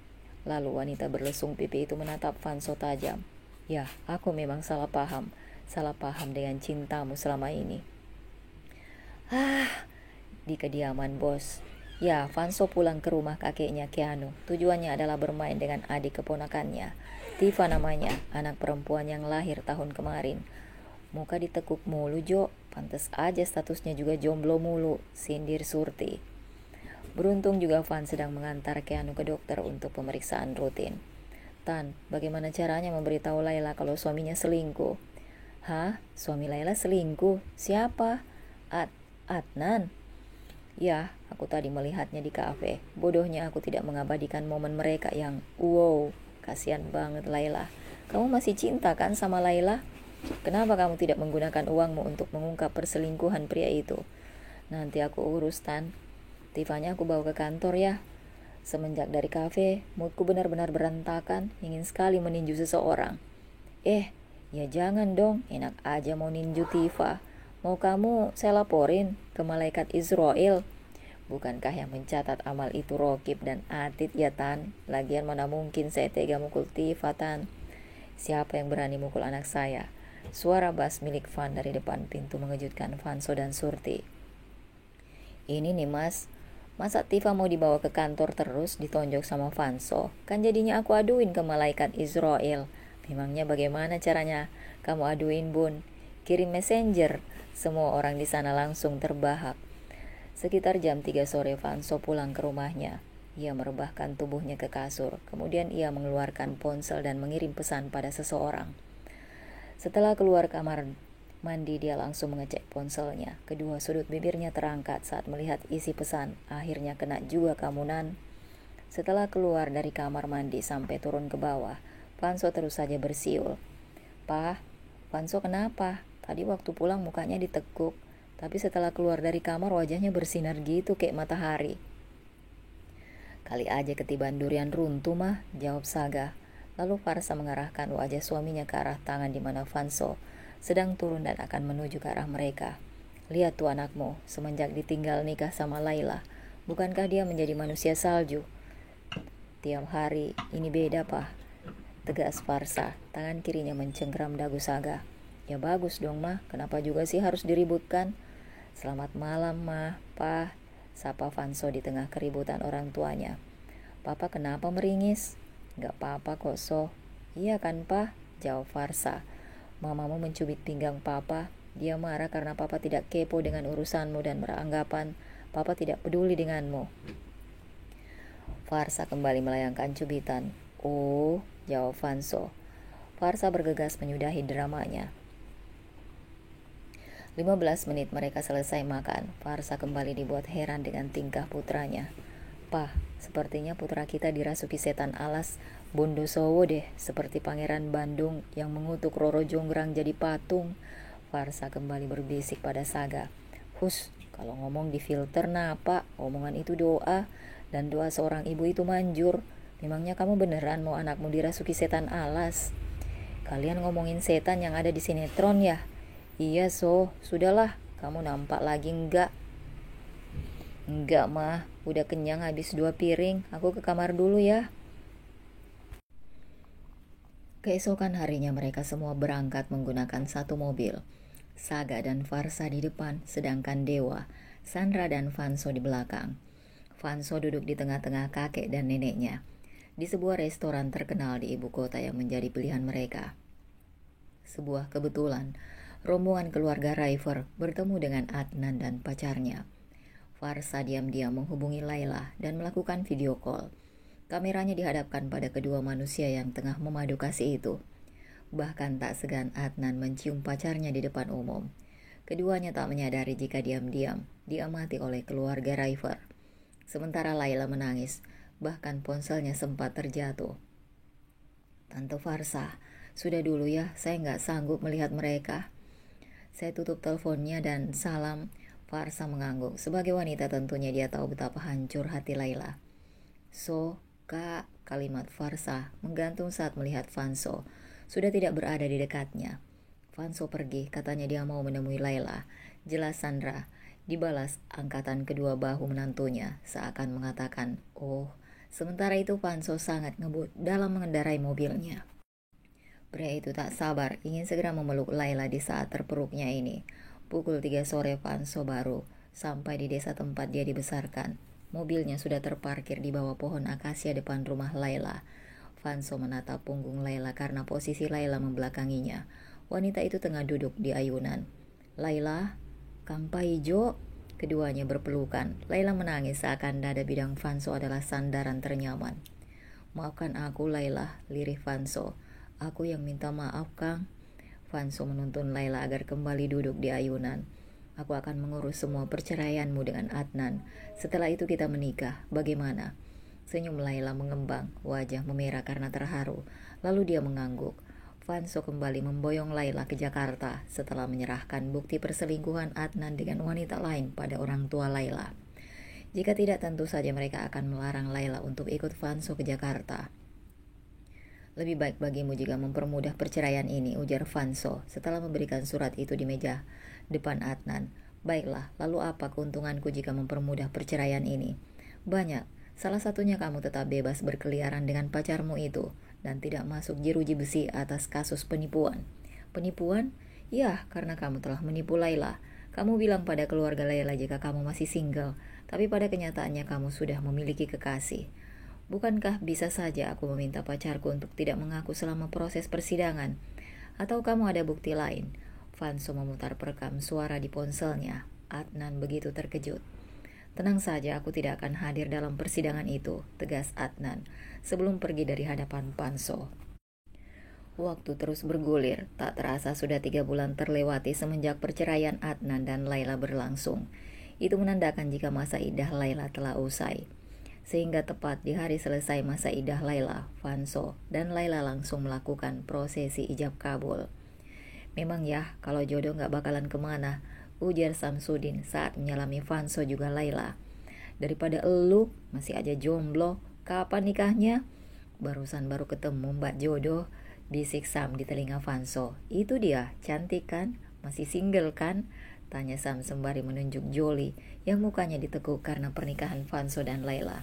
Lalu wanita berlesung pipi itu menatap Vanso tajam. "Ya, aku memang salah paham. Salah paham dengan cintamu selama ini." Di kediaman bos. Ya, Vanso pulang ke rumah kakeknya Keanu. Tujuannya adalah bermain dengan adik keponakannya. Tifa namanya, anak perempuan yang lahir tahun kemarin. "Muka ditekuk mulu, Jo. Pantes aja statusnya juga jomblo mulu," sindir Surti. Beruntung juga Van sedang mengantar Keanu ke dokter untuk pemeriksaan rutin. "Tan, bagaimana caranya memberitahu Laila kalau suaminya selingkuh?" "Hah? Suami Laila selingkuh? Siapa?" Adnan." "Ya, aku tadi melihatnya di kafe. Bodohnya aku tidak mengabadikan momen mereka yang wow. Kasihan banget Laila. Kamu masih cinta kan sama Laila? Kenapa kamu tidak menggunakan uangmu untuk mengungkap perselingkuhan pria itu?" "Nanti aku urus, Tan. Tifanya aku bawa ke kantor ya. Semenjak dari kafe, moodku benar-benar berantakan. Ingin sekali meninju seseorang." Ya jangan dong. Enak aja mau ninju Tifa. Mau kamu saya laporin ke malaikat Israel. Bukankah yang mencatat amal itu Rokib dan Atid ya, Tan? Lagian mana mungkin saya tega mukul Tifa, Tan. Siapa yang berani mukul anak saya?" Suara bas milik Van dari depan pintu mengejutkan Vanso dan Surti. "Ini nih mas, masa Tifa mau dibawa ke kantor terus ditonjok sama Vanso? Kan jadinya aku aduin ke malaikat Israel." "Memangnya bagaimana caranya kamu aduin, Bun?" "Kirim messenger." Semua orang di sana langsung terbahak. Sekitar jam 3 sore Vanso pulang ke rumahnya. Ia merebahkan tubuhnya ke kasur. Kemudian ia mengeluarkan ponsel dan mengirim pesan pada seseorang. Setelah keluar kamar mandi, dia langsung mengecek ponselnya. Kedua sudut bibirnya terangkat saat melihat isi pesan. Akhirnya kena juga kamunan. Setelah keluar dari kamar mandi sampai turun ke bawah, Vanso terus saja bersiul. "Pa, Vanso kenapa? Tadi waktu pulang mukanya ditekuk. Tapi setelah keluar dari kamar wajahnya bersinar gitu kayak matahari." "Kali aja ketiban durian runtuh mah," jawab Saga. Lalu Farsa mengarahkan wajah suaminya ke arah tangan di mana Vanso sedang turun dan akan menuju ke arah mereka. "Lihat tuh anakmu, semenjak ditinggal nikah sama Laila, bukankah dia menjadi manusia salju? Tiap hari, ini beda, Pak," tegas Farsa. Tangan kirinya mencengkram dagu Saga. "Ya bagus dong, Mah. Kenapa juga sih harus diributkan?" "Selamat malam, Mah, Pa," sapa Vanso di tengah keributan orang tuanya. "Papa kenapa meringis?" "Gak apa-apa kok, So." "Iya kan, Pa?" jawab Farsa. "Mamamu mencubit pinggang Papa. Dia marah karena Papa tidak kepo dengan urusanmu dan beranggapan Papa tidak peduli denganmu." Farsa kembali melayangkan cubitan. "Oh," jawab Vanso. Farsa bergegas menyudahi dramanya. 15 menit mereka selesai makan. Farsa kembali dibuat heran dengan tingkah putranya. "Pah, sepertinya putra kita dirasuki setan alas Bondosowo deh, seperti Pangeran Bandung yang mengutuk Roro Jonggrang jadi patung." Farsa kembali berbisik pada Saga. "Hus, kalau ngomong di filter napa, omongan itu doa, dan doa seorang ibu itu manjur. Memangnya kamu beneran mau anakmu dirasuki setan alas? Kalian ngomongin setan yang ada di sinetron ya?" "Iya sudahlah, kamu nampak lagi enggak?" "Enggak mah, udah kenyang habis 2 piring, aku ke kamar dulu ya." Keesokan harinya mereka semua berangkat menggunakan satu mobil. Saga dan Farsa di depan, sedangkan Dewa, Sandra dan Vanso di belakang. Vanso duduk di tengah-tengah kakek dan neneknya, di sebuah restoran terkenal di ibu kota yang menjadi pilihan mereka. Sebuah kebetulan, rombongan keluarga Raifer bertemu dengan Adnan dan pacarnya. Farsa diam-diam menghubungi Laila dan melakukan video call. Kameranya dihadapkan pada kedua manusia yang tengah memadu kasih itu. Bahkan tak segan Adnan mencium pacarnya di depan umum. Keduanya tak menyadari jika diam-diam diamati oleh keluarga Raifer. Sementara Laila menangis, bahkan ponselnya sempat terjatuh. "Tante Farsa, sudah dulu ya, saya nggak sanggup melihat mereka." Saya tutup teleponnya dan salam. Farsa mengangguk. Sebagai wanita tentunya dia tahu betapa hancur hati Laila. Kak, kalimat Farsa menggantung saat melihat Vanso sudah tidak berada di dekatnya. Vanso pergi, katanya dia mau menemui Laila. Jelas Sandra. Dibalas angkatan kedua bahu menantunya, seakan mengatakan, "Oh." Sementara itu Vanso sangat ngebut dalam mengendarai mobilnya. Pria itu tak sabar, ingin segera memeluk Laila di saat terpuruknya ini. Pukul 3 sore Vanso baru sampai di desa tempat dia dibesarkan. Mobilnya sudah terparkir di bawah pohon akasia depan rumah Laila. Vanso menatap punggung Laila karena posisi Laila membelakanginya. Wanita itu tengah duduk di ayunan. "Laila, Kang Paijo." Keduanya berpelukan. Laila menangis seakan dada bidang Vanso adalah sandaran ternyaman. "Maafkan aku Laila," lirih Vanso. "Aku yang minta maaf Kang." Vanso menuntun Laila agar kembali duduk di ayunan. "Aku akan mengurus semua perceraianmu dengan Adnan. Setelah itu kita menikah. Bagaimana?" Senyum Laila mengembang, wajah memerah karena terharu. Lalu dia mengangguk. Vanso kembali memboyong Laila ke Jakarta setelah menyerahkan bukti perselingkuhan Adnan dengan wanita lain pada orang tua Laila. Jika tidak, tentu saja mereka akan melarang Laila untuk ikut Vanso ke Jakarta. "Lebih baik bagimu jika mempermudah perceraian ini," ujar Vanso setelah memberikan surat itu di meja depan Adnan. "Baiklah, lalu apa keuntunganku jika mempermudah perceraian ini?" "Banyak. Salah satunya kamu tetap bebas berkeliaran dengan pacarmu itu dan tidak masuk jeruji besi atas kasus penipuan." "Penipuan?" "Ya, karena kamu telah menipu Laila. Kamu bilang pada keluarga Laila jika kamu masih single, tapi pada kenyataannya kamu sudah memiliki kekasih. Bukankah bisa saja aku meminta pacarku untuk tidak mengaku selama proses persidangan? Atau kamu ada bukti lain?" Vanso memutar perekam suara di ponselnya. Adnan begitu terkejut. "Tenang saja, aku tidak akan hadir dalam persidangan itu," tegas Adnan sebelum pergi dari hadapan Vanso. Waktu terus bergulir, tak terasa sudah 3 bulan terlewati semenjak perceraian Adnan dan Laila berlangsung. Itu menandakan jika masa idah Laila telah usai. Sehingga tepat di hari selesai masa idah Laila, Vanso dan Laila langsung melakukan prosesi ijab kabul. "Memang ya, kalau jodoh gak bakalan kemana," ujar Samsudin saat menyalami Vanso juga Laila. "Daripada elu masih aja jomblo, kapan nikahnya?" "Barusan baru ketemu mbak jodoh," bisik Sam di telinga Vanso. "Itu dia, cantik kan? Masih single kan?" tanya Sam sembari menunjuk Joli yang mukanya ditekuk karena pernikahan Vanso dan Laila.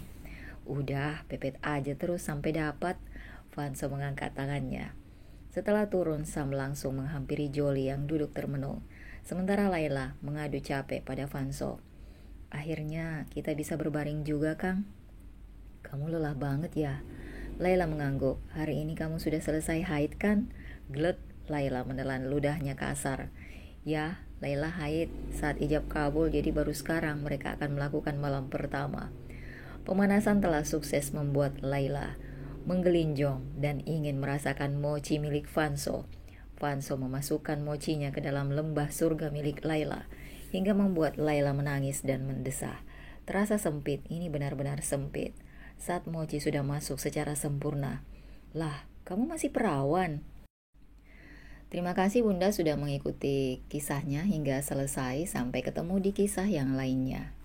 "Udah, pepet aja terus sampai dapat." Vanso mengangkat tangannya. Setelah turun, Sam langsung menghampiri Joli yang duduk termenung. Sementara Laila mengadu capek pada Vanso. "Akhirnya kita bisa berbaring juga, Kang." "Kamu lelah banget ya?" Laila mengangguk. "Hari ini kamu sudah selesai haid kan?" Glek, Laila menelan ludahnya kasar. "Ya, Laila haid saat ijab kabul, jadi baru sekarang mereka akan melakukan malam pertama." Pemanasan telah sukses membuat Laila menggelinjong dan ingin merasakan mochi milik Vanso. Panso memasukkan mochinya ke dalam lembah surga milik Laila, hingga membuat Laila menangis dan mendesah. Terasa sempit, ini benar-benar sempit. Saat mochi sudah masuk secara sempurna. Lah, kamu masih perawan? Terima kasih Bunda sudah mengikuti kisahnya hingga selesai. Sampai ketemu di kisah yang lainnya.